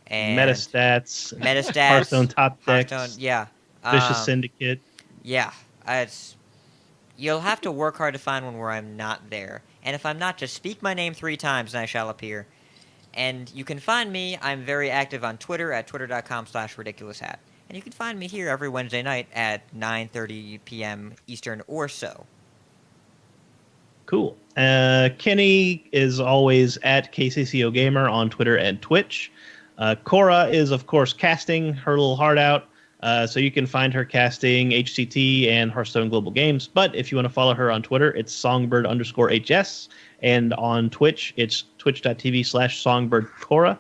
and Metastats, Hearthstone Top Decks, Hearthstone, Vicious Syndicate. Yeah, you'll have to work hard to find one where I'm not there. And if I'm not, just speak my name 3 times and I shall appear. And you can find me, I'm very active on Twitter at twitter.com/ridiculoushat. And you can find me here every Wednesday night at 9:30 p.m. Eastern or so. Cool. Kenny is always at KCCO Gamer on Twitter and Twitch. Cora is, of course, casting her little heart out. So you can find her casting HCT and Hearthstone Global Games. But if you want to follow her on Twitter, it's songbird_HS. And on Twitch, it's twitch.tv/songbirdcora.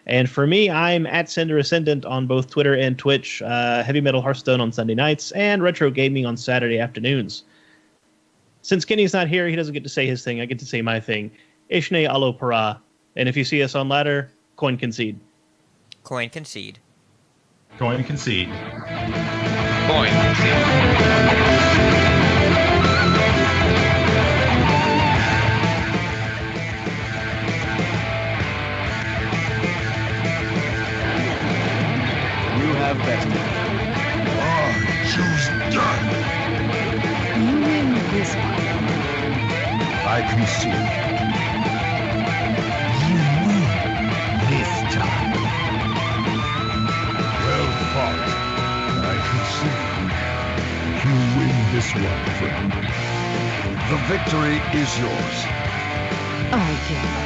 And for me, I'm at Cinder Ascendant on both Twitter and Twitch. Heavy Metal Hearthstone on Sunday nights and Retro Gaming on Saturday afternoons. since Kenny's not here, he doesn't get to say his thing. I get to say my thing. Ishne alo para. And if you see us on ladder, coin concede. Coin concede. Going to concede. Coin. You have bested. I choose death. You win this one. I concede. You win this time. Well fought. I concede. You win this one, friend. The victory is yours. I give up.